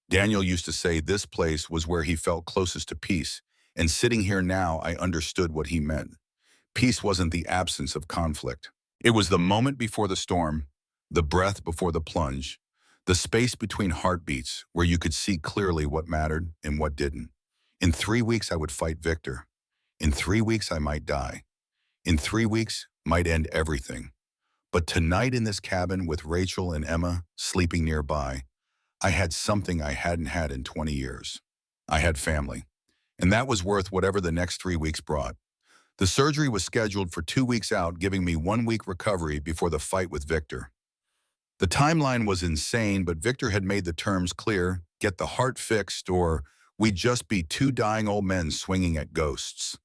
Daniel used to say this place was where he felt closest to peace, and sitting here now, I understood what he meant. Peace wasn't the absence of conflict. It was the moment before the storm, the breath before the plunge, the space between heartbeats where you could see clearly what mattered and what didn't. In 3 weeks, I would fight Victor. In 3 weeks, I might die. In 3 weeks, might end everything. But tonight in this cabin with Rachel and Emma sleeping nearby, I had something I hadn't had in 20 years. I had family. And that was worth whatever the next 3 weeks brought. The surgery was scheduled for 2 weeks out, giving me 1 week recovery before the fight with Victor. The timeline was insane, but Victor had made the terms clear: get the heart fixed or we'd just be two dying old men swinging at ghosts.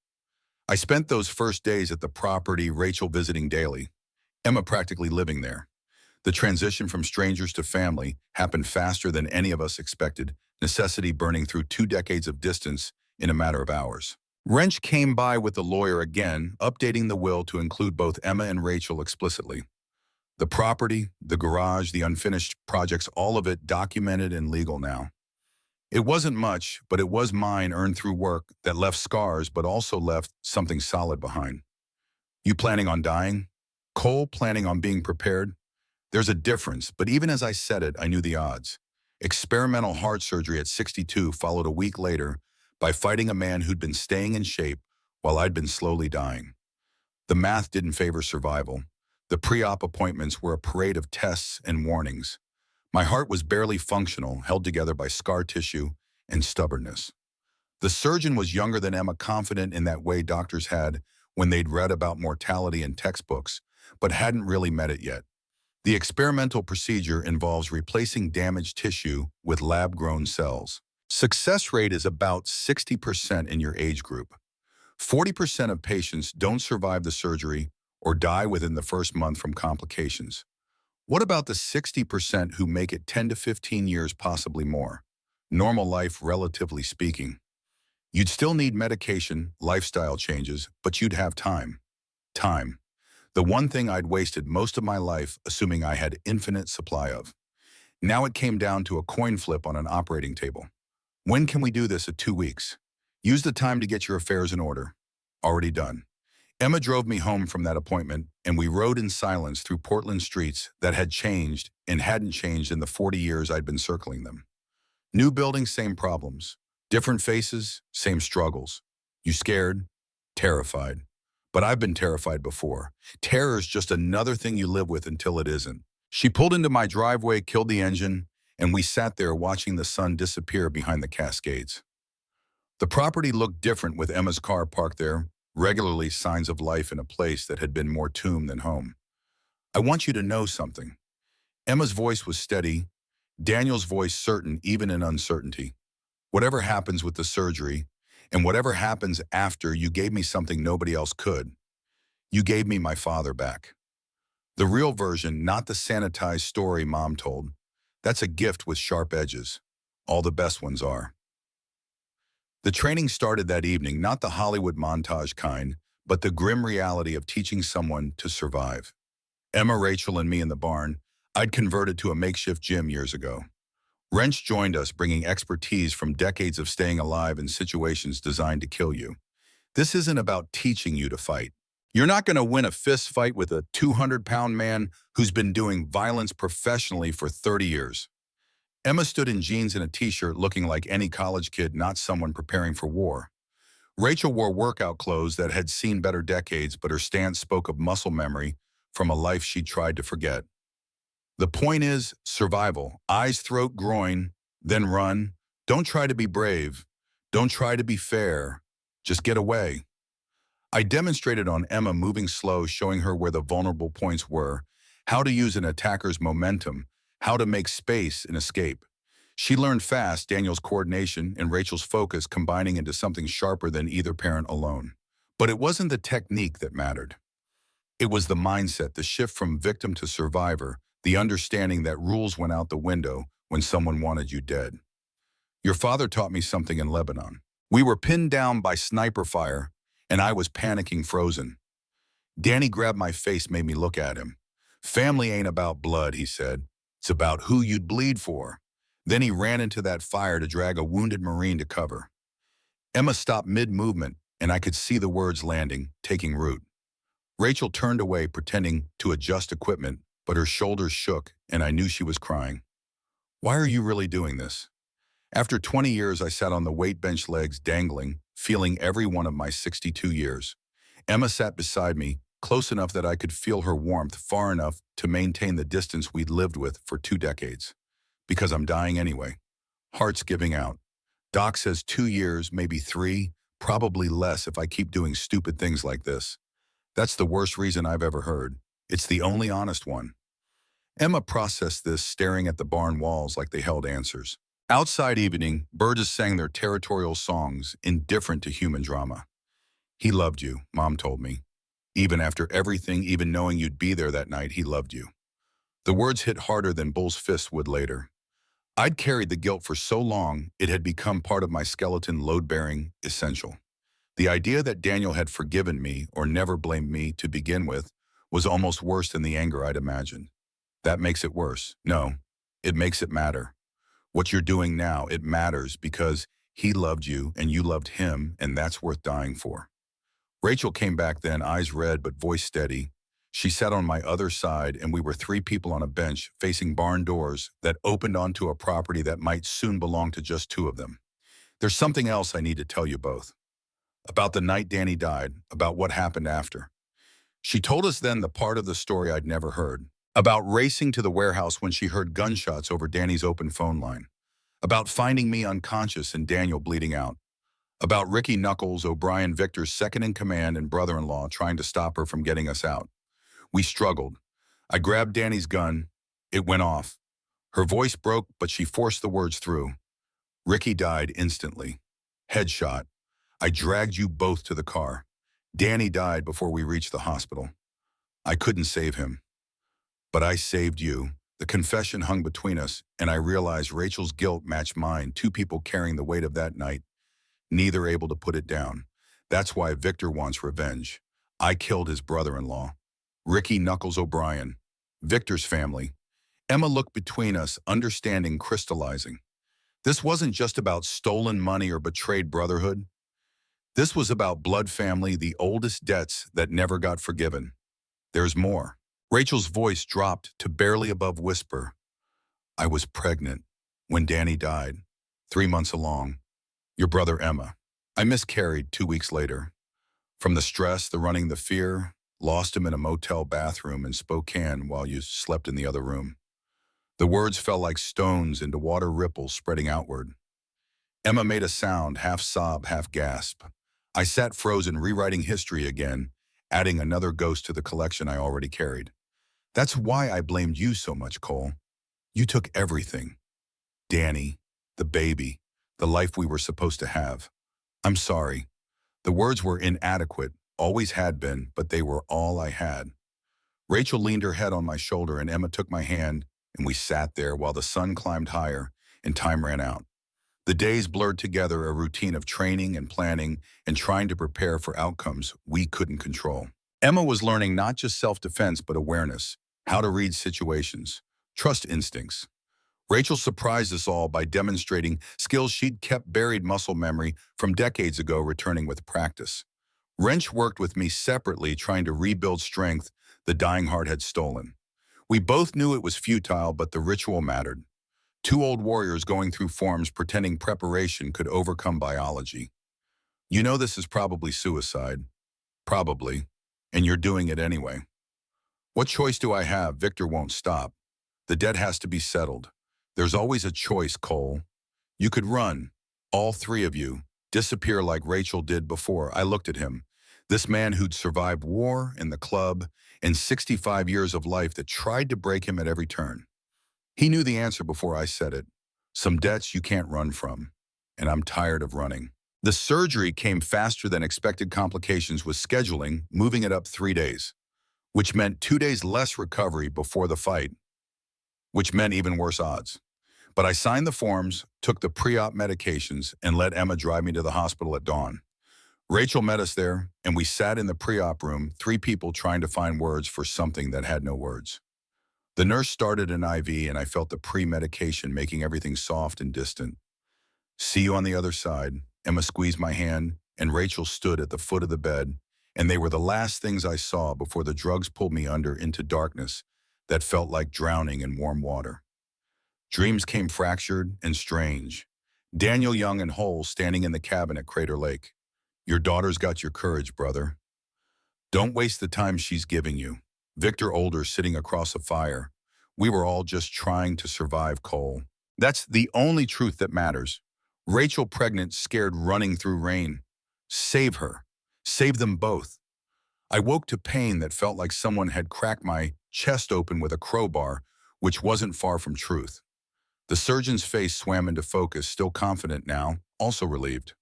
I spent those first days at the property, Rachel visiting daily, Emma practically living there. The transition from strangers to family happened faster than any of us expected, necessity burning through 2 decades of distance in a matter of hours. Wrench came by with the lawyer again, updating the will to include both Emma and Rachel explicitly. The property, the garage, the unfinished projects, all of it documented and legal now. It wasn't much, but it was mine, earned through work that left scars but also left something solid behind. You planning on dying? Cole planning on being prepared? There's a difference, but even as I said it, I knew the odds. Experimental heart surgery at 62 followed a week later by fighting a man who'd been staying in shape while I'd been slowly dying. The math didn't favor survival. The pre-op appointments were a parade of tests and warnings. My heart was barely functional, held together by scar tissue and stubbornness. The surgeon was younger than Emma, confident in that way doctors had when they'd read about mortality in textbooks, but hadn't really met it yet. The experimental procedure involves replacing damaged tissue with lab-grown cells. Success rate is about 60% in your age group. 40% of patients don't survive the surgery or die within the first month from complications. What about the 60% who make it 10 to 15 years, possibly more? Normal life, relatively speaking. You'd still need medication, lifestyle changes, but you'd have time. Time. The one thing I'd wasted most of my life assuming I had infinite supply of. Now it came down to a coin flip on an operating table. When can we do this at 2 weeks? Use the time to get your affairs in order. Already done. Emma drove me home from that appointment, and we rode in silence through Portland streets that had changed and hadn't changed in the 40 years I'd been circling them. New buildings, same problems. Different faces, same struggles. You scared? Terrified. But I've been terrified before. Terror is just another thing you live with until it isn't. She pulled into my driveway, killed the engine, and we sat there watching the sun disappear behind the Cascades. The property looked different with Emma's car parked there, regularly signs of life in a place that had been more tomb than home. I want you to know something. Emma's voice was steady, Daniel's voice certain even in uncertainty. Whatever happens with the surgery, and whatever happens after, you gave me something nobody else could. You gave me my father back. The real version, not the sanitized story Mom told. That's a gift with sharp edges. All the best ones are. The training started that evening, not the Hollywood montage kind, but the grim reality of teaching someone to survive. Emma, Rachel, and me in the barn. I'd converted to a makeshift gym years ago. Wrench joined us, bringing expertise from decades of staying alive in situations designed to kill you. This isn't about teaching you to fight. You're not going to win a fist fight with a 200-pound man who's been doing violence professionally for 30 years. Emma stood in jeans and a t-shirt looking like any college kid, not someone preparing for war. Rachel wore workout clothes that had seen better decades, but her stance spoke of muscle memory from a life she'd tried to forget. The point is survival. Eyes, throat, groin, then run. Don't try to be brave. Don't try to be fair. Just get away. I demonstrated on Emma, moving slow, showing her where the vulnerable points were, how to use an attacker's momentum, how to make space and escape. She learned fast, Daniel's coordination and Rachel's focus combining into something sharper than either parent alone. But it wasn't the technique that mattered. It was the mindset, the shift from victim to survivor, the understanding that rules went out the window when someone wanted you dead. Your father taught me something in Lebanon. We were pinned down by sniper fire, and I was panicking, frozen. Danny grabbed my face, made me look at him. Family ain't about blood, he said. It's about who you'd bleed for. Then he ran into that fire to drag a wounded Marine to cover. Emma stopped mid-movement, and I could see the words landing, taking root. Rachel turned away, pretending to adjust equipment, but her shoulders shook, and I knew she was crying. Why are you really doing this? After 20 years, I sat on the weight bench, legs dangling, feeling every one of my 62 years. Emma sat beside me, close enough that I could feel her warmth, far enough to maintain the distance we'd lived with for 2 decades. Because I'm dying anyway. Heart's giving out. Doc says 2 years, maybe 3, probably less if I keep doing stupid things like this. That's the worst reason I've ever heard. It's the only honest one. Emma processed this, staring at the barn walls like they held answers. Outside evening, birds sang their territorial songs, indifferent to human drama. He loved you, Mom told me. Even after everything, even knowing you'd be there that night, he loved you. The words hit harder than Bull's fists would later. I'd carried the guilt for so long, it had become part of my skeleton, load-bearing, essential. The idea that Daniel had forgiven me or never blamed me to begin with was almost worse than the anger I'd imagined. That makes it worse. No, it makes it matter. What you're doing now, it matters because he loved you and you loved him, and that's worth dying for. Rachel came back then, eyes red but voice steady. She sat on my other side, and we were 3 people on a bench facing barn doors that opened onto a property that might soon belong to just 2 of them. There's something else I need to tell you both. About the night Danny died, about what happened after. She told us then the part of the story I'd never heard. About racing to the warehouse when she heard gunshots over Danny's open phone line. About finding me unconscious and Daniel bleeding out. About Ricky Knuckles, O'Brien Victor's second-in-command and brother-in-law, trying to stop her from getting us out. We struggled. I grabbed Danny's gun. It went off. Her voice broke, but she forced the words through. Ricky died instantly. Headshot. I dragged you both to the car. Danny died before we reached the hospital. I couldn't save him. But I saved you. The confession hung between us, and I realized Rachel's guilt matched mine, 2 people carrying the weight of that night, neither able to put it down. That's why Victor wants revenge. I killed his brother-in-law. Ricky Knuckles O'Brien. Victor's family. Emma looked between us, understanding crystallizing. This wasn't just about stolen money or betrayed brotherhood. This was about blood family, the oldest debts that never got forgiven. There's more. Rachel's voice dropped to barely above whisper. I was pregnant when Danny died, 3 months along. Your brother Emma. I miscarried 2 weeks later. From the stress, the running, the fear, lost him in a motel bathroom in Spokane while you slept in the other room. The words fell like stones into water ripples spreading outward. Emma made a sound, half sob, half gasp. I sat frozen, rewriting history again, adding another ghost to the collection I already carried. That's why I blamed you so much, Cole. You took everything. Danny, the baby, the life we were supposed to have. I'm sorry. The words were inadequate, always had been, but they were all I had. Rachel leaned her head on my shoulder and Emma took my hand, and we sat there while the sun climbed higher and time ran out. The days blurred together, a routine of training and planning and trying to prepare for outcomes we couldn't control. Emma was learning not just self-defense but awareness, how to read situations, trust instincts. Rachel surprised us all by demonstrating skills she'd kept buried muscle memory from decades ago returning with practice. Wrench worked with me separately trying to rebuild strength the dying heart had stolen. We both knew it was futile, but the ritual mattered. Two old warriors going through forms pretending preparation could overcome biology. You know this is probably suicide. Probably. And you're doing it anyway. What choice do I have? Victor won't stop. The debt has to be settled. There's always a choice, Cole. You could run, all three of you, disappear like Rachel did before. I looked at him. This man who'd survived war and the club and 65 years of life that tried to break him at every turn. He knew the answer before I said it. Some debts you can't run from. And I'm tired of running. The surgery came faster than expected. Complications with scheduling, moving it up 3 days, which meant 2 days less recovery before the fight, which meant even worse odds. But I signed the forms, took the pre-op medications, and let Emma drive me to the hospital at dawn. Rachel met us there, and we sat in the pre-op room, 3 people trying to find words for something that had no words. The nurse started an IV, and I felt the pre-medication making everything soft and distant. See you on the other side. Emma squeezed my hand, and Rachel stood at the foot of the bed, and they were the last things I saw before the drugs pulled me under into darkness that felt like drowning in warm water. Dreams came fractured and strange. Daniel young and whole standing in the cabin at Crater Lake. Your daughter's got your courage, brother. Don't waste the time she's giving you. Victor older sitting across a fire. We were all just trying to survive, Cole. That's the only truth that matters. Rachel pregnant, scared, running through rain. Save her. Save them both. I woke to pain that felt like someone had cracked my chest open with a crowbar, which wasn't far from truth. The surgeon's face swam into focus, still confident now, also relieved.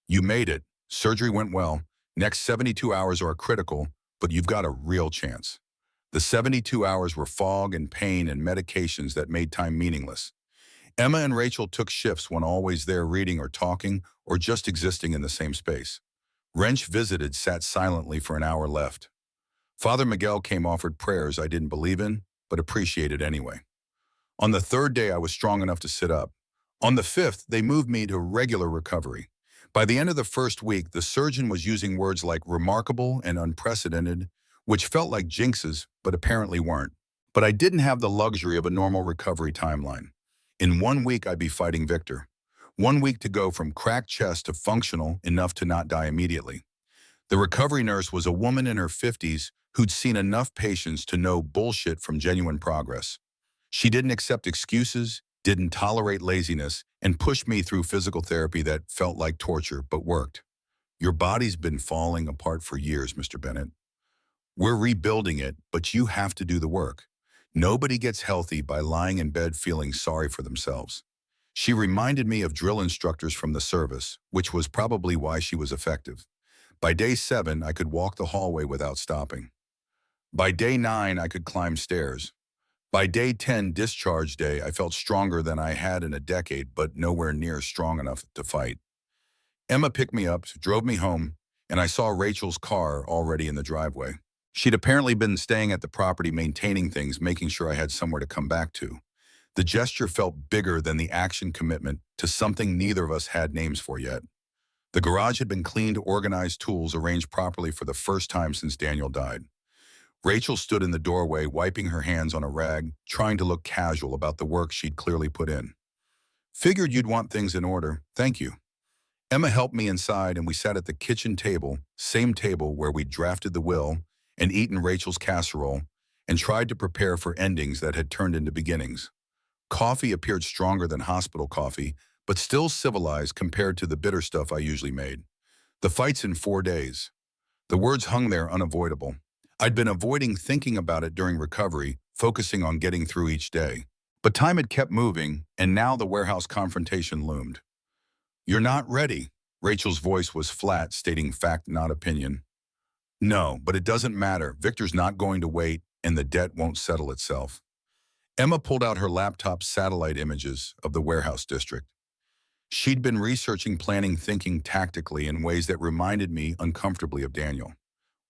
You made it. Surgery went well. Next 72 hours are critical, but you've got a real chance. The 72 hours were fog and pain and medications that made time meaningless. Emma and Rachel took shifts when always there reading or talking or just existing in the same space. Wrench visited, sat silently for an hour left. Father Miguel came, offered prayers I didn't believe in, but appreciated anyway. On the 3rd day, I was strong enough to sit up. On the 5th, they moved me to regular recovery. By the end of the 1st week, the surgeon was using words like remarkable and unprecedented, which felt like jinxes, but apparently weren't. But I didn't have the luxury of a normal recovery timeline. In 1 week, I'd be fighting Victor. 1 week to go from cracked chest to functional enough to not die immediately. The recovery nurse was a woman in her 50s who'd seen enough patients to know bullshit from genuine progress. She didn't accept excuses, didn't tolerate laziness, and pushed me through physical therapy that felt like torture but worked. Your body's been falling apart for years, Mr. Bennett. We're rebuilding it, but you have to do the work. Nobody gets healthy by lying in bed feeling sorry for themselves. She reminded me of drill instructors from the service, which was probably why she was effective. By day 7, I could walk the hallway without stopping. By day 9, I could climb stairs. By day 10, discharge day, I felt stronger than I had in a decade, but nowhere near strong enough to fight. Emma picked me up, drove me home, and I saw Rachel's car already in the driveway. She'd apparently been staying at the property maintaining things, making sure I had somewhere to come back to. The gesture felt bigger than the action commitment to something neither of us had names for yet. The garage had been cleaned, organized, tools arranged properly for the first time since Daniel died. Rachel stood in the doorway, wiping her hands on a rag, trying to look casual about the work she'd clearly put in. Figured you'd want things in order. Thank you. Emma helped me inside and we sat at the kitchen table, same table where we'd drafted the will and eaten Rachel's casserole and tried to prepare for endings that had turned into beginnings. Coffee appeared stronger than hospital coffee, but still civilized compared to the bitter stuff I usually made. The fight's in 4 days. The words hung there unavoidable. I'd been avoiding thinking about it during recovery, focusing on getting through each day. But time had kept moving, and now the warehouse confrontation loomed. You're not ready. Rachel's voice was flat, stating fact, not opinion. No, but it doesn't matter. Victor's not going to wait, and the debt won't settle itself. Emma pulled out her laptop satellite images of the warehouse district. She'd been researching, planning, thinking tactically in ways that reminded me uncomfortably of Daniel.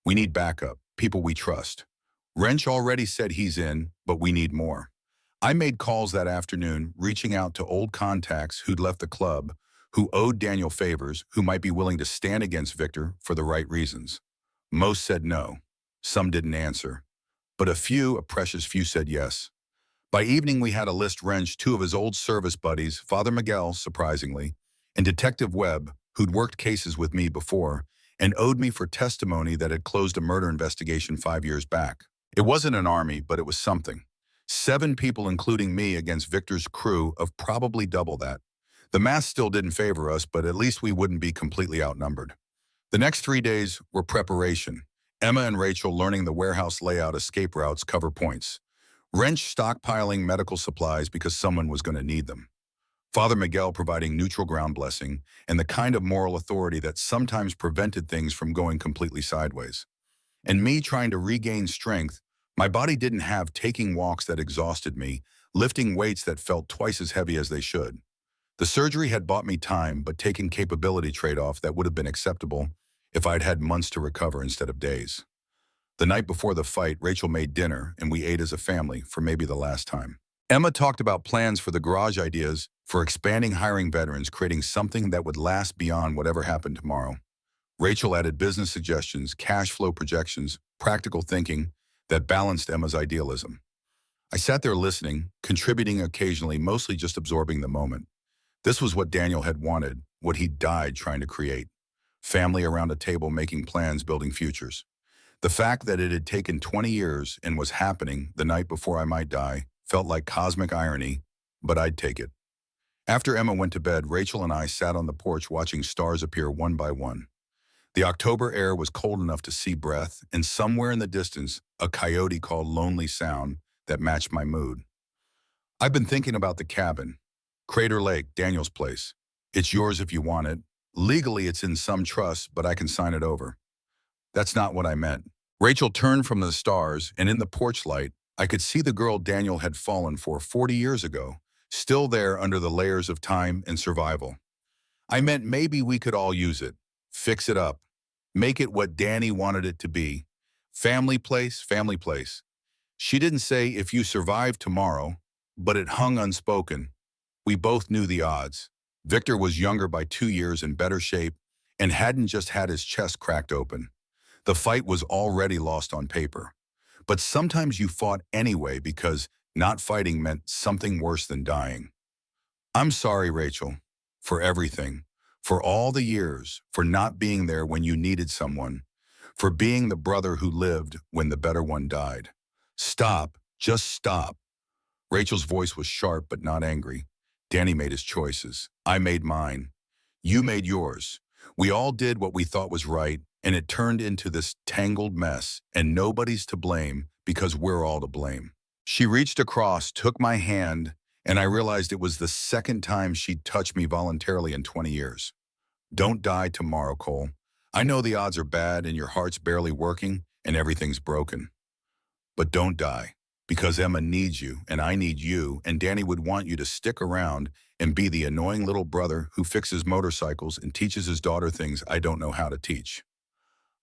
We need backup, people we trust. Wrench already said he's in, but we need more. I made calls that afternoon, reaching out to old contacts who'd left the club, who owed Daniel favors, who might be willing to stand against Victor for the right reasons. Most said no. Some didn't answer. But a precious few said yes. By evening, we had a list. Wrench, two of his old service buddies, Father Miguel, surprisingly, and Detective Webb, who'd worked cases with me before, and owed me for testimony that had closed a murder investigation 5 years back. It wasn't an army, but it was something. 7 people, including me, against Victor's crew of probably double that. The math still didn't favor us, but at least we wouldn't be completely outnumbered. The next 3 days were preparation. Emma and Rachel learning the warehouse layout, escape routes, cover points. Wrench stockpiling medical supplies because someone was going to need them. Father Miguel providing neutral ground blessing and the kind of moral authority that sometimes prevented things from going completely sideways. And me trying to regain strength. My body didn't have taking walks that exhausted me, lifting weights that felt twice as heavy as they should. The surgery had bought me time, but taken capability trade-off that would have been acceptable if I'd had months to recover instead of days. The night before the fight, Rachel made dinner, and we ate as a family for maybe the last time. Emma talked about plans for the garage, ideas for expanding, hiring veterans, creating something that would last beyond whatever happened tomorrow. Rachel added business suggestions, cash flow projections, practical thinking that balanced Emma's idealism. I sat there listening, contributing occasionally, mostly just absorbing the moment. This was what Daniel had wanted, what he'd died trying to create. Family around a table, making plans, building futures. The fact that it had taken 20 years and was happening the night before I might die felt like cosmic irony, but I'd take it. After Emma went to bed, Rachel and I sat on the porch watching stars appear one by one. The October air was cold enough to see breath, and somewhere in the distance, a coyote called Lonely Sound that matched my mood. I've been thinking about the cabin. Crater Lake, Daniel's place. It's yours if you want it. Legally, it's in some trust, but I can sign it over. That's not what I meant. Rachel turned from the stars, and in the porch light, I could see the girl Daniel had fallen for 40 years ago, still there under the layers of time and survival. I meant maybe we could all use it, fix it up, make it what Danny wanted it to be. Family place, family place. She didn't say if you survive tomorrow, but it hung unspoken. We both knew the odds. Victor was younger by 2 years, in better shape, and hadn't just had his chest cracked open. The fight was already lost on paper. But sometimes you fought anyway because not fighting meant something worse than dying. I'm sorry, Rachel, for everything, for all the years, for not being there when you needed someone, for being the brother who lived when the better one died. Stop, just stop. Rachel's voice was sharp but not angry. Danny made his choices. I made mine. You made yours. We all did what we thought was right, and it turned into this tangled mess, and nobody's to blame because we're all to blame. She reached across, took my hand, and I realized it was the second time she'd touched me voluntarily in 20 years. Don't die tomorrow, Cole. I know the odds are bad and your heart's barely working and everything's broken. But don't die, because Emma needs you and I need you, and Danny would want you to stick around and be the annoying little brother who fixes motorcycles and teaches his daughter things I don't know how to teach.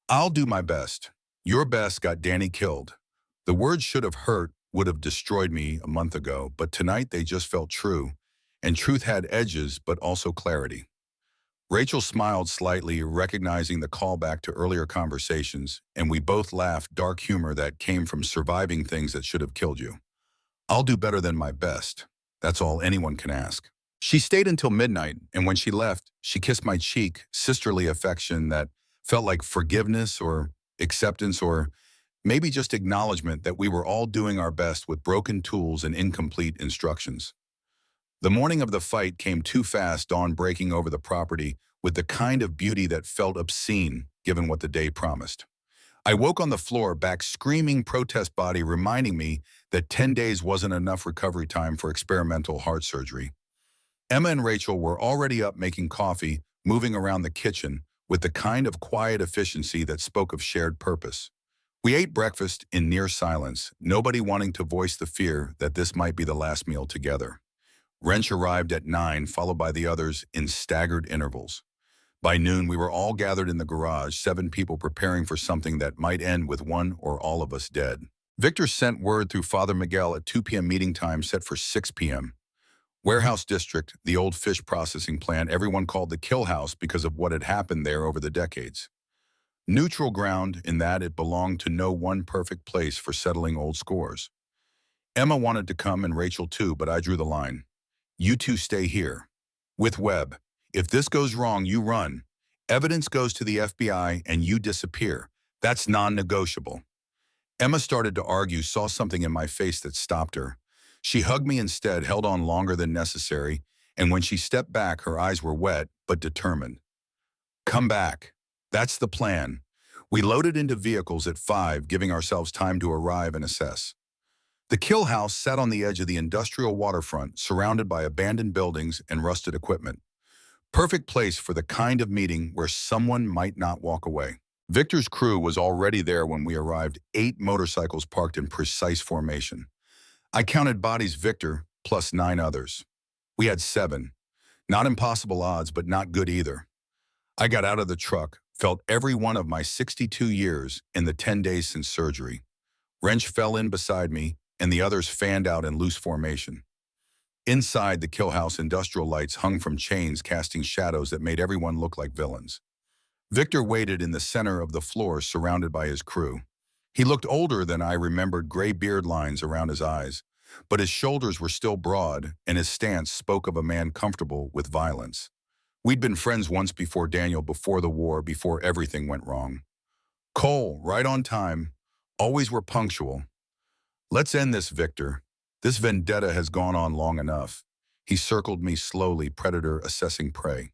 I'll do my best. Your best got Danny killed. The words should have hurt, would have destroyed me a month ago, but tonight they just felt true. And truth had edges, but also clarity. Rachel smiled slightly, recognizing the callback to earlier conversations, and we both laughed, dark humor that came from surviving things that should have killed you. I'll do better than my best. That's all anyone can ask. She stayed until midnight, and when she left, she kissed my cheek, sisterly affection that felt like forgiveness or acceptance or maybe just acknowledgement that we were all doing our best with broken tools and incomplete instructions. The morning of the fight came too fast, dawn breaking over the property with the kind of beauty that felt obscene given what the day promised. I woke on the floor, back screaming protest body reminding me that 10 days wasn't enough recovery time for experimental heart surgery. Emma and Rachel were already up making coffee, moving around the kitchen with the kind of quiet efficiency that spoke of shared purpose. We ate breakfast in near silence, nobody wanting to voice the fear that this might be the last meal together. Wrench arrived at 9, followed by the others in staggered intervals. By noon, we were all gathered in the garage, 7 people preparing for something that might end with one or all of us dead. Victor sent word through Father Miguel at 2 p.m. meeting time set for 6 p.m. Warehouse District, the old fish processing plant everyone called the kill house because of what had happened there over the decades. Neutral ground in that it belonged to no one perfect place for settling old scores. Emma wanted to come and Rachel too, but I drew the line. You two stay here. With Webb, if this goes wrong, you run. Evidence goes to the FBI and you disappear. That's non-negotiable. Emma started to argue, saw something in my face that stopped her. She hugged me instead, held on longer than necessary, and when she stepped back, her eyes were wet but determined. Come back. That's the plan. We loaded into vehicles at 5, giving ourselves time to arrive and assess. The kill house sat on the edge of the industrial waterfront, surrounded by abandoned buildings and rusted equipment. Perfect place for the kind of meeting where someone might not walk away. Victor's crew was already there when we arrived, 8 motorcycles parked in precise formation. I counted bodies Victor, plus 9 others. We had 7. Not impossible odds, but not good either. I got out of the truck, felt every one of my 62 years in the 10 days since surgery. Wrench fell in beside me, and the others fanned out in loose formation. Inside the kill house, industrial lights hung from chains, casting shadows that made everyone look like villains. Victor waited in the center of the floor, surrounded by his crew. He looked older than I remembered, gray beard lines around his eyes, but his shoulders were still broad, and his stance spoke of a man comfortable with violence. We'd been friends once before Daniel, before the war, before everything went wrong. Cole, right on time. Always were punctual. Let's end this, Victor. This vendetta has gone on long enough. He circled me slowly, predator assessing prey.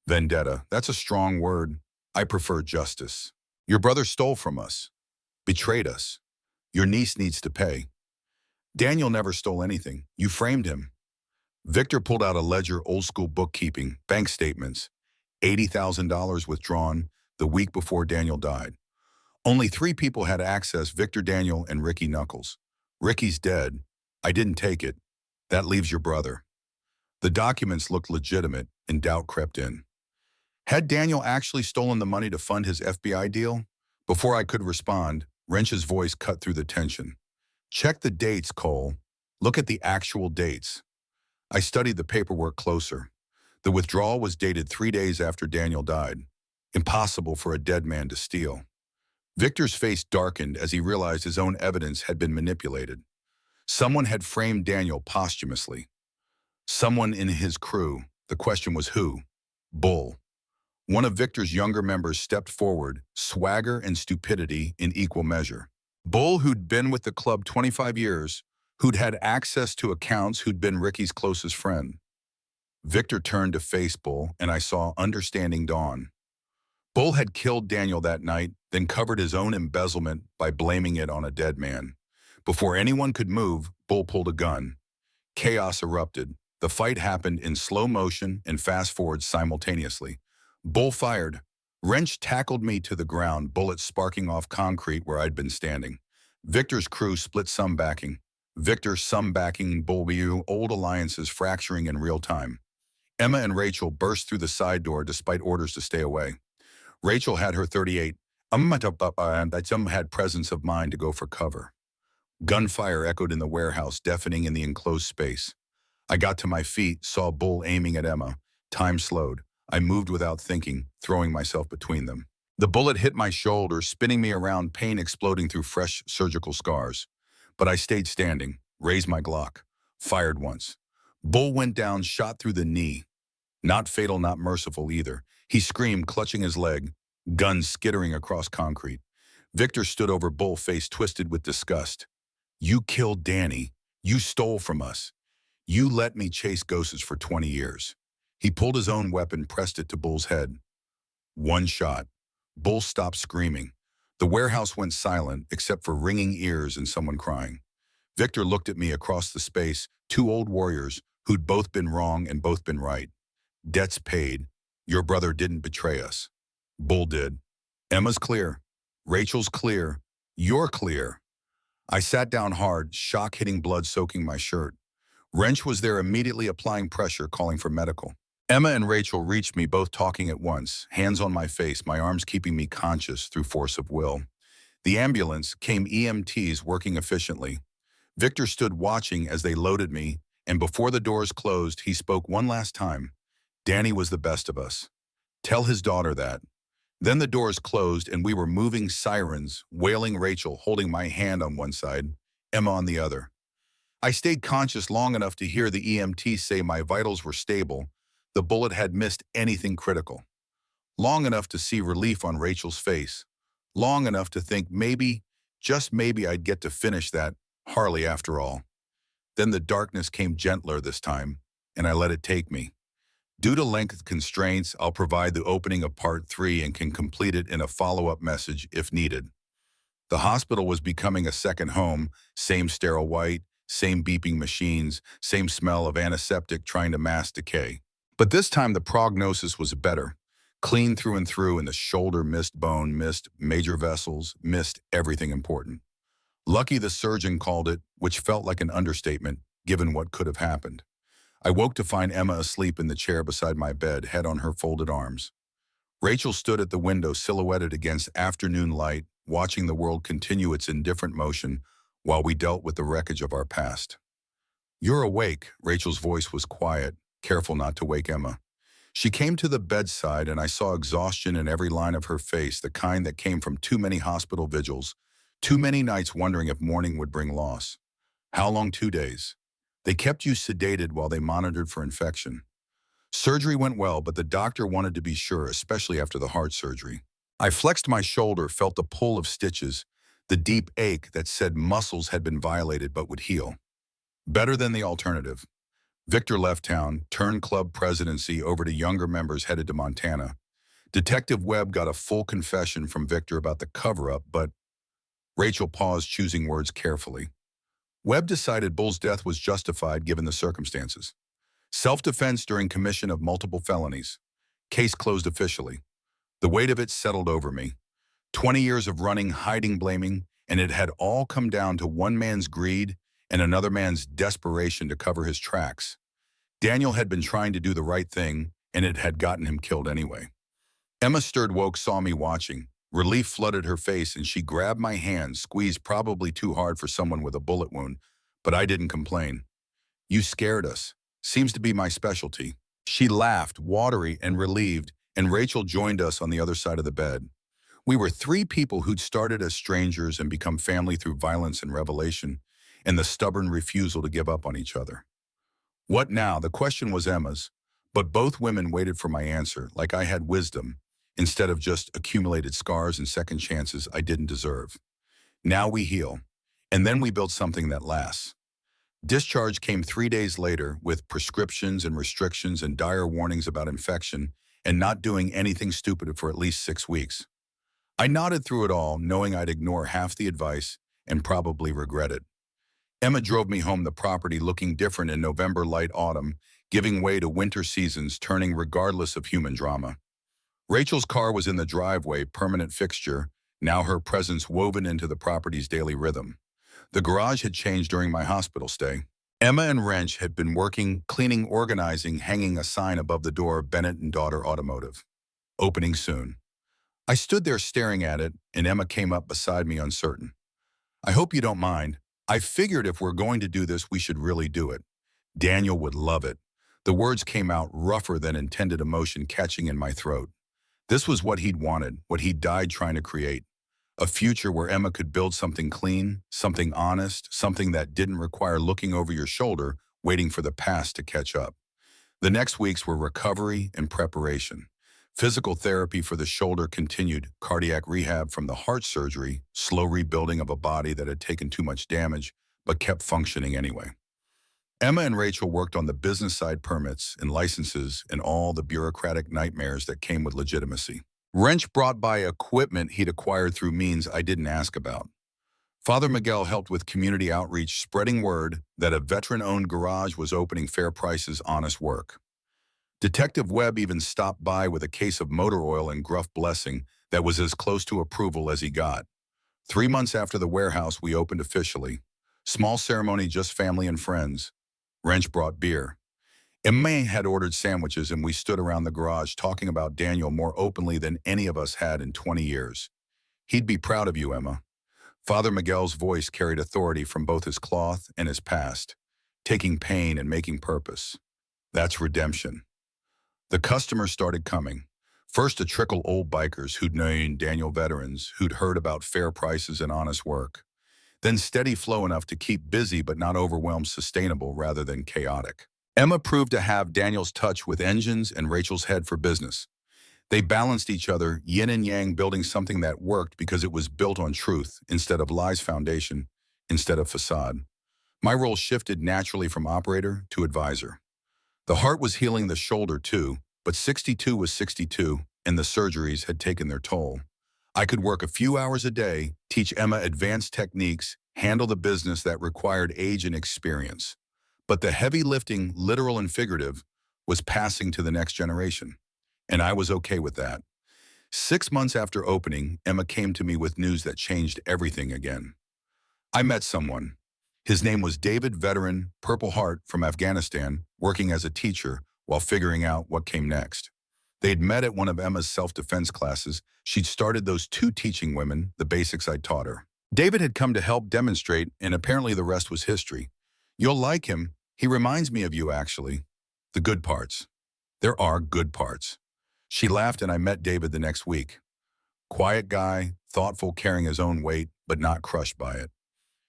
Vendetta, that's a strong word. I prefer justice. Your brother stole from us. Betrayed us. Your niece needs to pay. Daniel never stole anything. You framed him. Victor pulled out a ledger, old-school bookkeeping, bank statements, $80,000 withdrawn the week before Daniel died. Only 3 people had access, Victor, Daniel, and Ricky Knuckles. Ricky's dead. I didn't take it. That leaves your brother. The documents looked legitimate, and doubt crept in. Had Daniel actually stolen the money to fund his FBI deal? Before I could respond, Wrench's voice cut through the tension. Check the dates, Cole. Look at the actual dates. I studied the paperwork closer. The withdrawal was dated 3 days after Daniel died. Impossible for a dead man to steal. Victor's face darkened as he realized his own evidence had been manipulated. Someone had framed Daniel posthumously. Someone in his crew. The question was who? Bull. One of Victor's younger members stepped forward, swagger and stupidity in equal measure. Bull, who'd been with the club 25 years, who'd had access to accounts, who'd been Ricky's closest friend. Victor turned to face Bull, and I saw understanding dawn. Bull had killed Daniel that night, then covered his own embezzlement by blaming it on a dead man. Before anyone could move, Bull pulled a gun. Chaos erupted. The fight happened in slow motion and fast forward simultaneously. Bull fired. Wrench tackled me to the ground, bullets sparking off concrete where I'd been standing. Victor's crew split, some backing. Victor, some backing Bull. Old alliances fracturing in real time. Emma and Rachel burst through the side door despite orders to stay away. Rachel had her .38 That some had presence of mind to go for cover. Gunfire echoed in the warehouse, deafening in the enclosed space. I got to my feet, saw Bull aiming at Emma. Time slowed. I moved without thinking, throwing myself between them. The bullet hit my shoulder, spinning me around, pain exploding through fresh surgical scars. But I stayed standing, raised my Glock, fired once. Bull went down, shot through the knee. Not fatal, not merciful either. He screamed, clutching his leg, gun skittering across concrete. Victor stood over Bull, face twisted with disgust. You killed Danny. You stole from us. You let me chase ghosts for 20 years. He pulled his own weapon, pressed it to Bull's head. One shot. Bull stopped screaming. The warehouse went silent, except for ringing ears and someone crying. Victor looked at me across the space, two old warriors who'd both been wrong and both been right. Debts paid. Your brother didn't betray us. Bull did. Emma's clear. Rachel's clear. You're clear. I sat down hard, shock hitting, blood soaking my shirt. Wrench was there, immediately applying pressure, calling for medical. Emma and Rachel reached me, both talking at once, hands on my face, my arms keeping me conscious through force of will. The ambulance came, EMTs working efficiently. Victor stood watching as they loaded me, and before the doors closed, he spoke one last time. Danny was the best of us. Tell his daughter that. Then the doors closed and we were moving, sirens, wailing, Rachel holding my hand on one side, Emma on the other. I stayed conscious long enough to hear the EMT say my vitals were stable. The bullet had missed anything critical. Long enough to see relief on Rachel's face. Long enough to think maybe, just maybe, I'd get to finish that Harley after all. Then the darkness came gentler this time, and I let it take me. Due to length constraints, I'll provide the opening of part 3 and can complete it in a follow-up message if needed. The hospital was becoming a second home, same sterile white, same beeping machines, same smell of antiseptic trying to mask decay. But this time the prognosis was better. Clean through and through, and the shoulder missed bone, missed major vessels, missed everything important. Lucky the surgeon called it, which felt like an understatement, given what could have happened. I woke to find Emma asleep in the chair beside my bed, head on her folded arms. Rachel stood at the window, silhouetted against afternoon light, watching the world continue its indifferent motion while we dealt with the wreckage of our past. You're awake, Rachel's voice was quiet, careful not to wake Emma. She came to the bedside and I saw exhaustion in every line of her face, the kind that came from too many hospital vigils, too many nights wondering if morning would bring loss. How long? 2 days. They kept you sedated while they monitored for infection. Surgery went well, but the doctor wanted to be sure, especially after the heart surgery. I flexed my shoulder, felt the pull of stitches, the deep ache that said muscles had been violated but would heal. Better than the alternative. Victor left town, turned club presidency over to younger members, headed to Montana. Detective Webb got a full confession from Victor about the cover-up, but Rachel paused, choosing words carefully. Webb decided Bull's death was justified given the circumstances. Self-defense during commission of multiple felonies. Case closed officially. The weight of it settled over me. 20 years of running, hiding, blaming, and it had all come down to one man's greed and another man's desperation to cover his tracks. Daniel had been trying to do the right thing, and it had gotten him killed anyway. Emma stirred, woke, saw me watching. Relief flooded her face, and she grabbed my hand, squeezed probably too hard for someone with a bullet wound, but I didn't complain. You scared us. Seems to be my specialty. She laughed, watery and relieved, and Rachel joined us on the other side of the bed. We were 3 people who'd started as strangers and become family through violence and revelation, and the stubborn refusal to give up on each other. What now? The question was Emma's, but both women waited for my answer, like I had wisdom, instead of just accumulated scars and second chances I didn't deserve. Now we heal, and then we build something that lasts. Discharge came 3 days later with prescriptions and restrictions and dire warnings about infection and not doing anything stupid for at least 6 weeks. I nodded through it all, knowing I'd ignore half the advice and probably regret it. Emma drove me home, the property looking different in November, light autumn, giving way to winter seasons, turning regardless of human drama. Rachel's car was in the driveway, permanent fixture, now her presence woven into the property's daily rhythm. The garage had changed during my hospital stay. Emma and Wrench had been working, cleaning, organizing, hanging a sign above the door, Bennett and Daughter Automotive. Opening soon. I stood there staring at it, and Emma came up beside me uncertain. I hope you don't mind. I figured if we're going to do this, we should really do it. Daniel would love it. The words came out rougher than intended, emotion catching in my throat. This was what he'd wanted, what he'd died trying to create. A future where Emma could build something clean, something honest, something that didn't require looking over your shoulder, waiting for the past to catch up. The next weeks were recovery and preparation. Physical therapy for the shoulder continued, cardiac rehab from the heart surgery, slow rebuilding of a body that had taken too much damage, but kept functioning anyway. Emma and Rachel worked on the business side, permits and licenses and all the bureaucratic nightmares that came with legitimacy. Wrench brought by equipment he'd acquired through means I didn't ask about. Father Miguel helped with community outreach, spreading word that a veteran-owned garage was opening, fair prices, honest work. Detective Webb even stopped by with a case of motor oil and gruff blessing that was as close to approval as he got. 3 months after the warehouse, we opened officially. Small ceremony, just family and friends. Wrench brought beer. Emma had ordered sandwiches, and we stood around the garage talking about Daniel more openly than any of us had in 20 years. He'd be proud of you, Emma. Father Miguel's voice carried authority from both his cloth and his past, taking pain and making purpose. That's redemption. The customers started coming. First a trickle, old bikers who'd known Daniel, veterans who'd heard about fair prices and honest work. Then steady flow enough to keep busy but not overwhelmed, sustainable rather than chaotic. Emma proved to have Daniel's touch with engines and Rachel's head for business. They balanced each other, yin and yang, building something that worked because it was built on truth instead of lies, foundation instead of facade. My role shifted naturally from operator to advisor. The heart was healing, the shoulder too, but 62 was 62, and the surgeries had taken their toll. I could work a few hours a day, teach Emma advanced techniques, handle the business that required age and experience. But the heavy lifting, literal and figurative, was passing to the next generation. And I was okay with that. 6 months after opening, Emma came to me with news that changed everything again. I met someone. His name was David, veteran, Purple Heart from Afghanistan, working as a teacher while figuring out what came next. They'd met at one of Emma's self-defense classes. She'd started those two teaching women the basics I'd taught her. David had come to help demonstrate, and apparently the rest was history. You'll like him. He reminds me of you, actually. The good parts. There are good parts. She laughed, and I met David the next week. Quiet guy, thoughtful, carrying his own weight, but not crushed by it.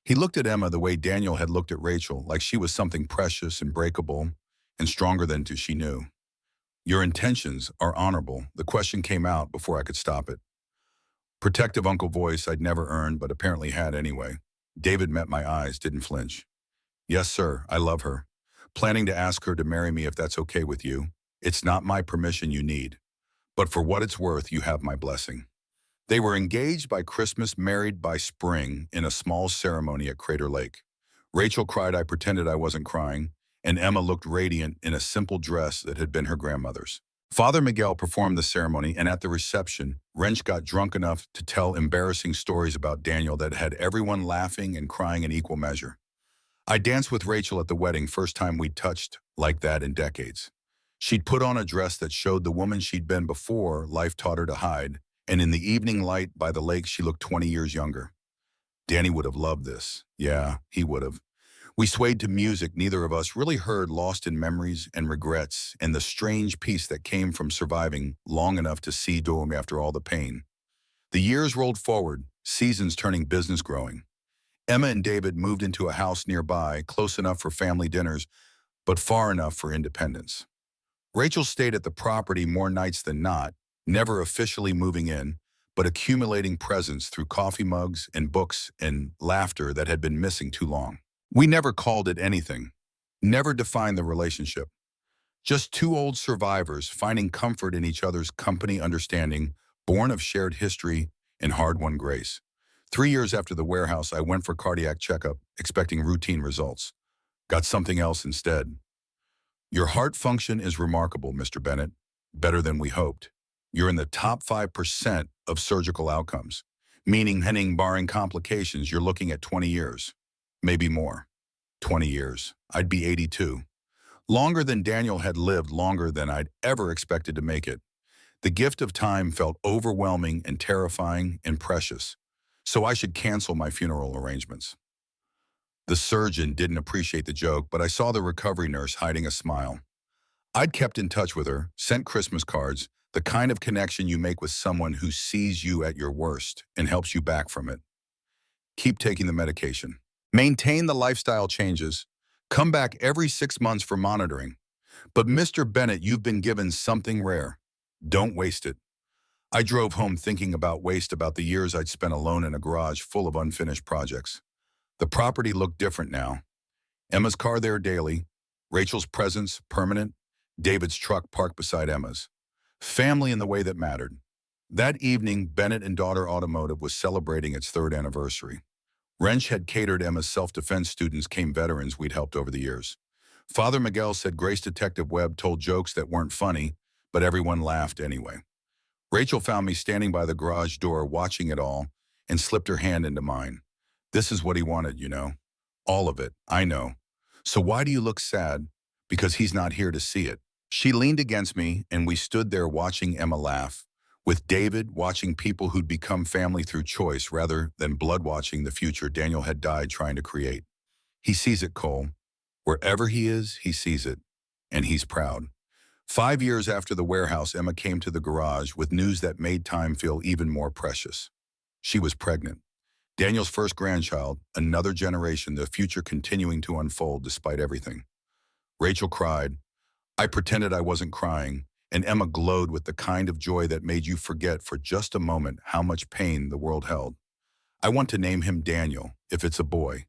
He looked at Emma the way Daniel had looked at Rachel, like she was something precious and breakable and stronger than she knew. Your intentions are honorable. The question came out before I could stop it. Protective uncle voice I'd never earned, but apparently had anyway. David met my eyes, didn't flinch. Yes, sir, I love her. Planning to ask her to marry me if that's okay with you. It's not my permission you need. But for what it's worth, you have my blessing. They were engaged by Christmas, married by spring in a small ceremony at Crater Lake. Rachel cried, I pretended I wasn't crying, and Emma looked radiant in a simple dress that had been her grandmother's. Father Miguel performed the ceremony, and at the reception, Wrench got drunk enough to tell embarrassing stories about Daniel that had everyone laughing and crying in equal measure. I danced with Rachel at the wedding, first time we'd touched like that in decades. She'd put on a dress that showed the woman she'd been before life taught her to hide, and in the evening light by the lake, she looked 20 years younger. Danny would have loved this. Yeah, he would have. We swayed to music neither of us really heard, lost in memories and regrets and the strange peace that came from surviving long enough to see doom after all the pain. The years rolled forward, seasons turning, business growing. Emma and David moved into a house nearby, close enough for family dinners, but far enough for independence. Rachel stayed at the property more nights than not, never officially moving in, but accumulating presents through coffee mugs and books and laughter that had been missing too long. We never called it anything, never defined the relationship. Just two old survivors finding comfort in each other's company, understanding, born of shared history and hard-won grace. 3 years after the warehouse, I went for cardiac checkup, expecting routine results. Got something else instead. Your heart function is remarkable, Mr. Bennett. Better than we hoped. You're in the top 5% of surgical outcomes, meaning barring complications, you're looking at 20 years. Maybe more. 20 years. I'd be 82. Longer than Daniel had lived, longer than I'd ever expected to make it. The gift of time felt overwhelming and terrifying and precious, so I should cancel my funeral arrangements. The surgeon didn't appreciate the joke, but I saw the recovery nurse hiding a smile. I'd kept in touch with her, sent Christmas cards, the kind of connection you make with someone who sees you at your worst and helps you back from it. Keep taking the medication. Maintain the lifestyle changes. Come back every 6 months for monitoring. But Mr. Bennett, you've been given something rare. Don't waste it. I drove home thinking about the years I'd spent alone in a garage full of unfinished projects. The property looked different now. Emma's car there daily, Rachel's presence permanent, David's truck parked beside Emma's. Family in the way that mattered. That evening, Bennett and Daughter Automotive was celebrating its third anniversary. Wrench had catered Emma's self-defense students came veterans we'd helped over the years. Father Miguel said Grace Detective Webb told jokes that weren't funny, but everyone laughed anyway. Rachel found me standing by the garage door watching it all and slipped her hand into mine. This is what he wanted, you know. All of it, I know. So why do you look sad? Because he's not here to see it. She leaned against me and we stood there watching Emma laugh, with David watching people who'd become family through choice rather than blood watching the future Daniel had died trying to create. He sees it, Cole. Wherever he is, he sees it. And he's proud. 5 years after the warehouse, Emma came to the garage with news that made time feel even more precious. She was pregnant. Daniel's first grandchild, another generation, the future continuing to unfold despite everything. Rachel cried. I pretended I wasn't crying, and Emma glowed with the kind of joy that made you forget for just a moment how much pain the world held. I want to name him Daniel, if it's a boy.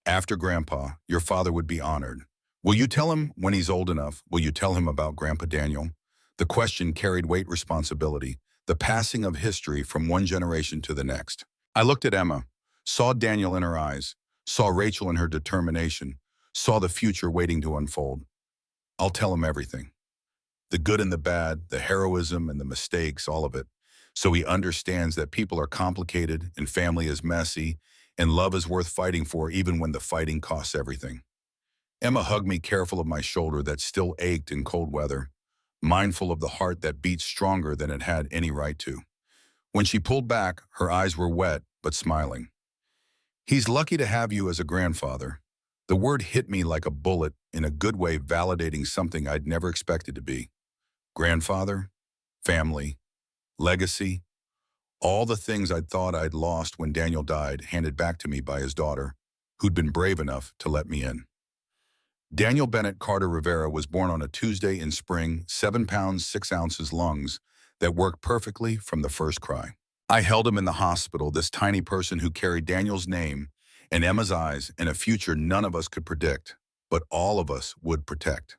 After Grandpa, your father would be honored. Will you tell him when he's old enough? Will you tell him about Grandpa Daniel? The question carried weight responsibility, the passing of history from one generation to the next. I looked at Emma, saw Daniel in her eyes, saw Rachel in her determination, saw the future waiting to unfold. I'll tell him everything. The good and the bad, the heroism and the mistakes, all of it. So he understands that people are complicated and family is messy and love is worth fighting for even when the fighting costs everything. Emma hugged me, careful of my shoulder that still ached in cold weather, mindful of the heart that beat stronger than it had any right to. When she pulled back, her eyes were wet but smiling. He's lucky to have you as a grandfather. The word hit me like a bullet, in a good way, validating something I'd never expected to be. Grandfather, family, legacy, all the things I'd thought I'd lost when Daniel died, handed back to me by his daughter, who'd been brave enough to let me in. Daniel Bennett Carter Rivera was born on a Tuesday in spring, 7 pounds, 6 ounces lungs that worked perfectly from the first cry. I held him in the hospital, this tiny person who carried Daniel's name and Emma's eyes in a future none of us could predict, but all of us would protect.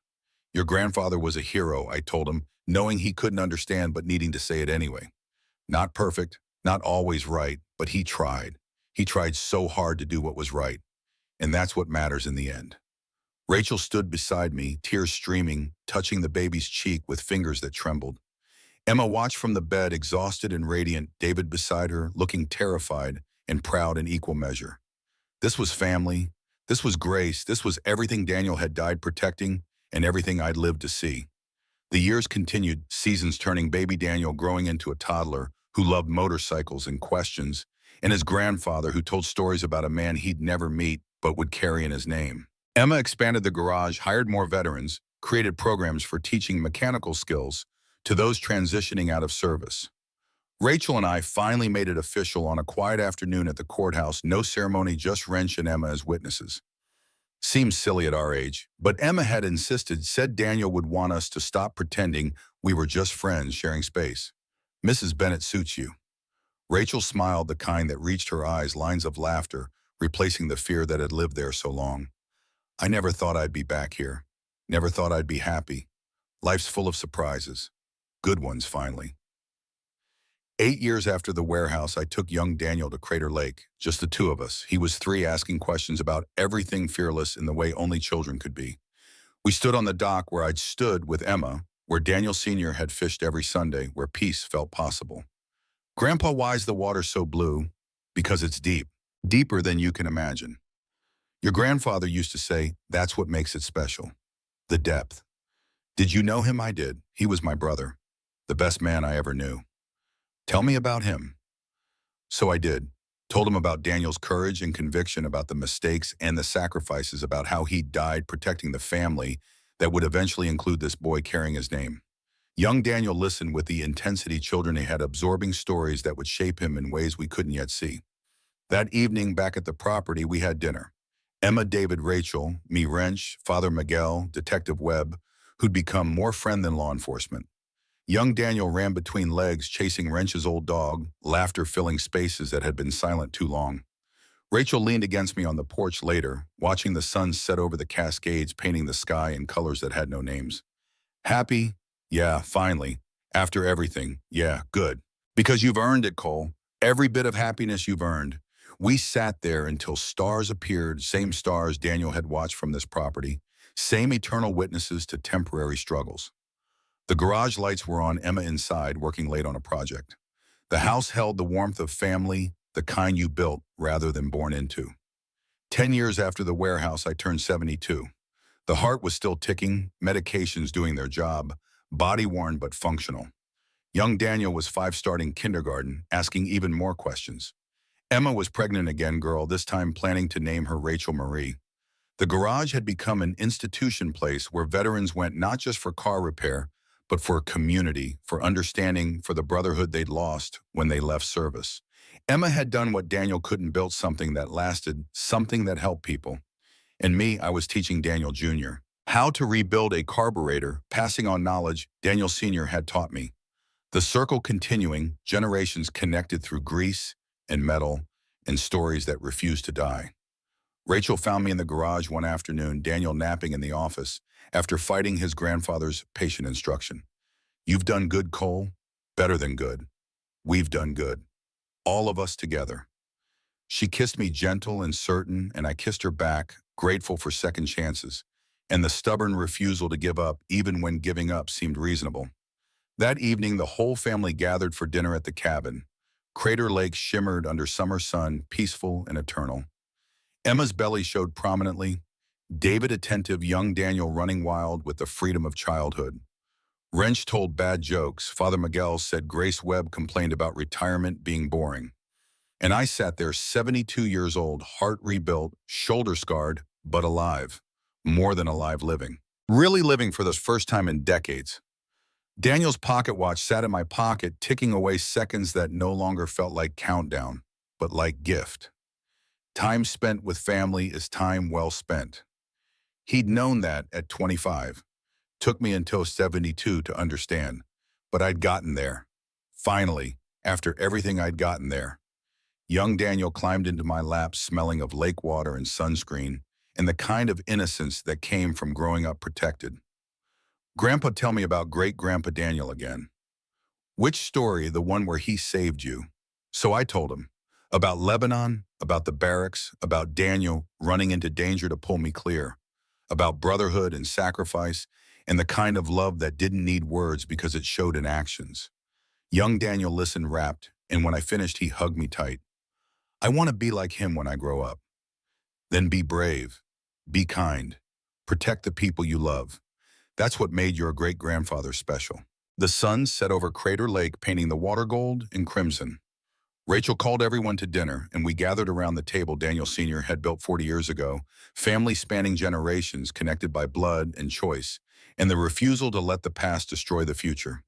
Your grandfather was a hero, I told him, knowing he couldn't understand but needing to say it anyway. Not perfect, not always right, but he tried. He tried so hard to do what was right, and that's what matters in the end. Rachel stood beside me, tears streaming, touching the baby's cheek with fingers that trembled. Emma watched from the bed, exhausted and radiant, David beside her, looking terrified and proud in equal measure. This was family, this was grace, this was everything Daniel had died protecting and everything I'd lived to see. The years continued, seasons turning, baby Daniel growing into a toddler who loved motorcycles and questions, and his grandfather who told stories about a man he'd never meet but would carry in his name. Emma expanded the garage, hired more veterans, created programs for teaching mechanical skills to those transitioning out of service. Rachel and I finally made it official on a quiet afternoon at the courthouse, no ceremony, just Wrench and Emma as witnesses. Seems silly at our age, but Emma had insisted, said Daniel would want us to stop pretending we were just friends sharing space. Mrs. Bennett suits you. Rachel smiled, the kind that reached her eyes, lines of laughter, replacing the fear that had lived there so long. I never thought I'd be back here. Never thought I'd be happy. Life's full of surprises. Good ones, finally. 8 years after the warehouse, I took young Daniel to Crater Lake, just the two of us. He was 3, asking questions about everything, fearless in the way only children could be. We stood on the dock where I'd stood with Emma, where Daniel Sr. had fished every Sunday, where peace felt possible. Grandpa, why's the water so blue? Because it's deep. Deeper than you can imagine. Your grandfather used to say, that's what makes it special. The depth. Did you know him? I did. He was my brother. the best man I ever knew. Tell me about him. So I did. Told him about Daniel's courage and conviction, about the mistakes and the sacrifices, about how he died protecting the family that would eventually include this boy carrying his name. Young Daniel listened with the intensity children had, absorbing stories that would shape him in ways we couldn't yet see. That evening back at the property, we had dinner. Emma, David, Rachel, me, Wrench, Father Miguel, Detective Webb, who'd become more friend than law enforcement. Young Daniel ran between legs, chasing Wrench's old dog, laughter filling spaces that had been silent too long. Rachel leaned against me on the porch later, watching the sun set over the Cascades, painting the sky in colors that had no names. Happy? Yeah, finally. After everything? Yeah, good. Because you've earned it, Cole. Every bit of happiness you've earned. We sat there until stars appeared, same stars Daniel had watched from this property, same eternal witnesses to temporary struggles. The garage lights were on, Emma inside, working late on a project. The house held the warmth of family, the kind you built rather than born into. 10 years after the warehouse, I turned 72. The heart was still ticking, medications doing their job, body worn but functional. Young Daniel was 5 starting kindergarten, asking even more questions. Emma was pregnant again, girl, this time planning to name her Rachel Marie. The garage had become an institution place where veterans went not just for car repair, but for community, for understanding, for the brotherhood they'd lost when they left service. Emma had done what Daniel couldn't, built something that lasted, something that helped people. And me, I was teaching Daniel Jr. how to rebuild a carburetor, passing on knowledge Daniel Sr. had taught me. The circle continuing, generations connected through grease and metal and stories that refused to die. Rachel found me in the garage one afternoon, Daniel napping in the office, after fighting his grandfather's patient instruction. You've done good, Cole. Better than good. We've done good. All of us together. She kissed me gentle and certain, and I kissed her back, grateful for second chances, and the stubborn refusal to give up even when giving up seemed reasonable. That evening, the whole family gathered for dinner at the cabin. Crater Lake shimmered under summer sun, peaceful and eternal. Emma's belly showed prominently, David attentive, young Daniel running wild with the freedom of childhood. Wrench told bad jokes, Father Miguel said Grace Webb complained about retirement being boring. And I sat there 72 years old, heart rebuilt, shoulder scarred, but alive. More than alive, living. Really living for the first time in decades. Daniel's pocket watch sat in my pocket, ticking away seconds that no longer felt like countdown, but like gift. Time spent with family is time well spent. He'd known that at 25. Took me until 72 to understand, but I'd gotten there. Finally, after everything I'd gotten there. Young Daniel climbed into my lap, smelling of lake water and sunscreen, and the kind of innocence that came from growing up protected. Grandpa, tell me about great-grandpa Daniel again. Which story, the one where he saved you? So I told him. About Lebanon, about the barracks, about Daniel running into danger to pull me clear, about brotherhood and sacrifice, and the kind of love that didn't need words because it showed in actions. Young Daniel listened rapt, and when I finished, he hugged me tight. I want to be like him when I grow up. Then be brave, be kind, protect the people you love. That's what made your great-grandfather special. The sun set over Crater Lake, painting the water gold and crimson. Rachel called everyone to dinner, and we gathered around the table Daniel Sr. had built 40 years ago, family spanning generations connected by blood and choice, and the refusal to let the past destroy the future.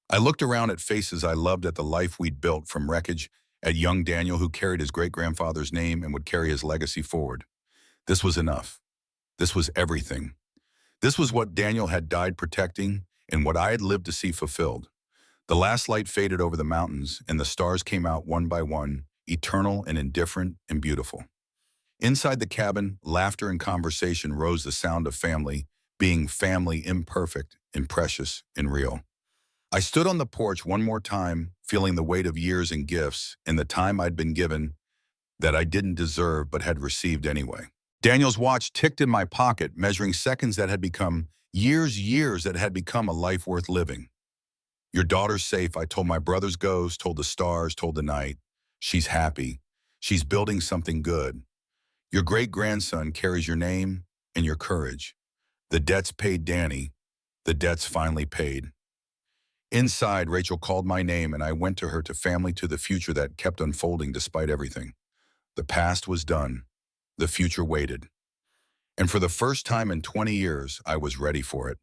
I looked around at faces I loved, at the life we'd built from wreckage, at young Daniel who carried his great-grandfather's name and would carry his legacy forward. This was enough. This was everything. This was what Daniel had died protecting and what I had lived to see fulfilled. The last light faded over the mountains, and the stars came out one by one, eternal and indifferent and beautiful. Inside the cabin, laughter and conversation rose, the sound of family, being family, imperfect and precious and real. I stood on the porch one more time, feeling the weight of years and gifts and the time I'd been given that I didn't deserve but had received anyway. Daniel's watch ticked in my pocket, measuring seconds that had become years that had become a life worth living. Your daughter's safe, I told my brother's ghost, told the stars, told the night. She's happy. She's building something good. Your great-grandson carries your name and your courage. The debt's paid, Danny. The debt's finally paid. Inside, Rachel called my name and I went to her, to family, to the future that kept unfolding despite everything. The past was done. The future waited. And for the first time in 20 years, I was ready for it.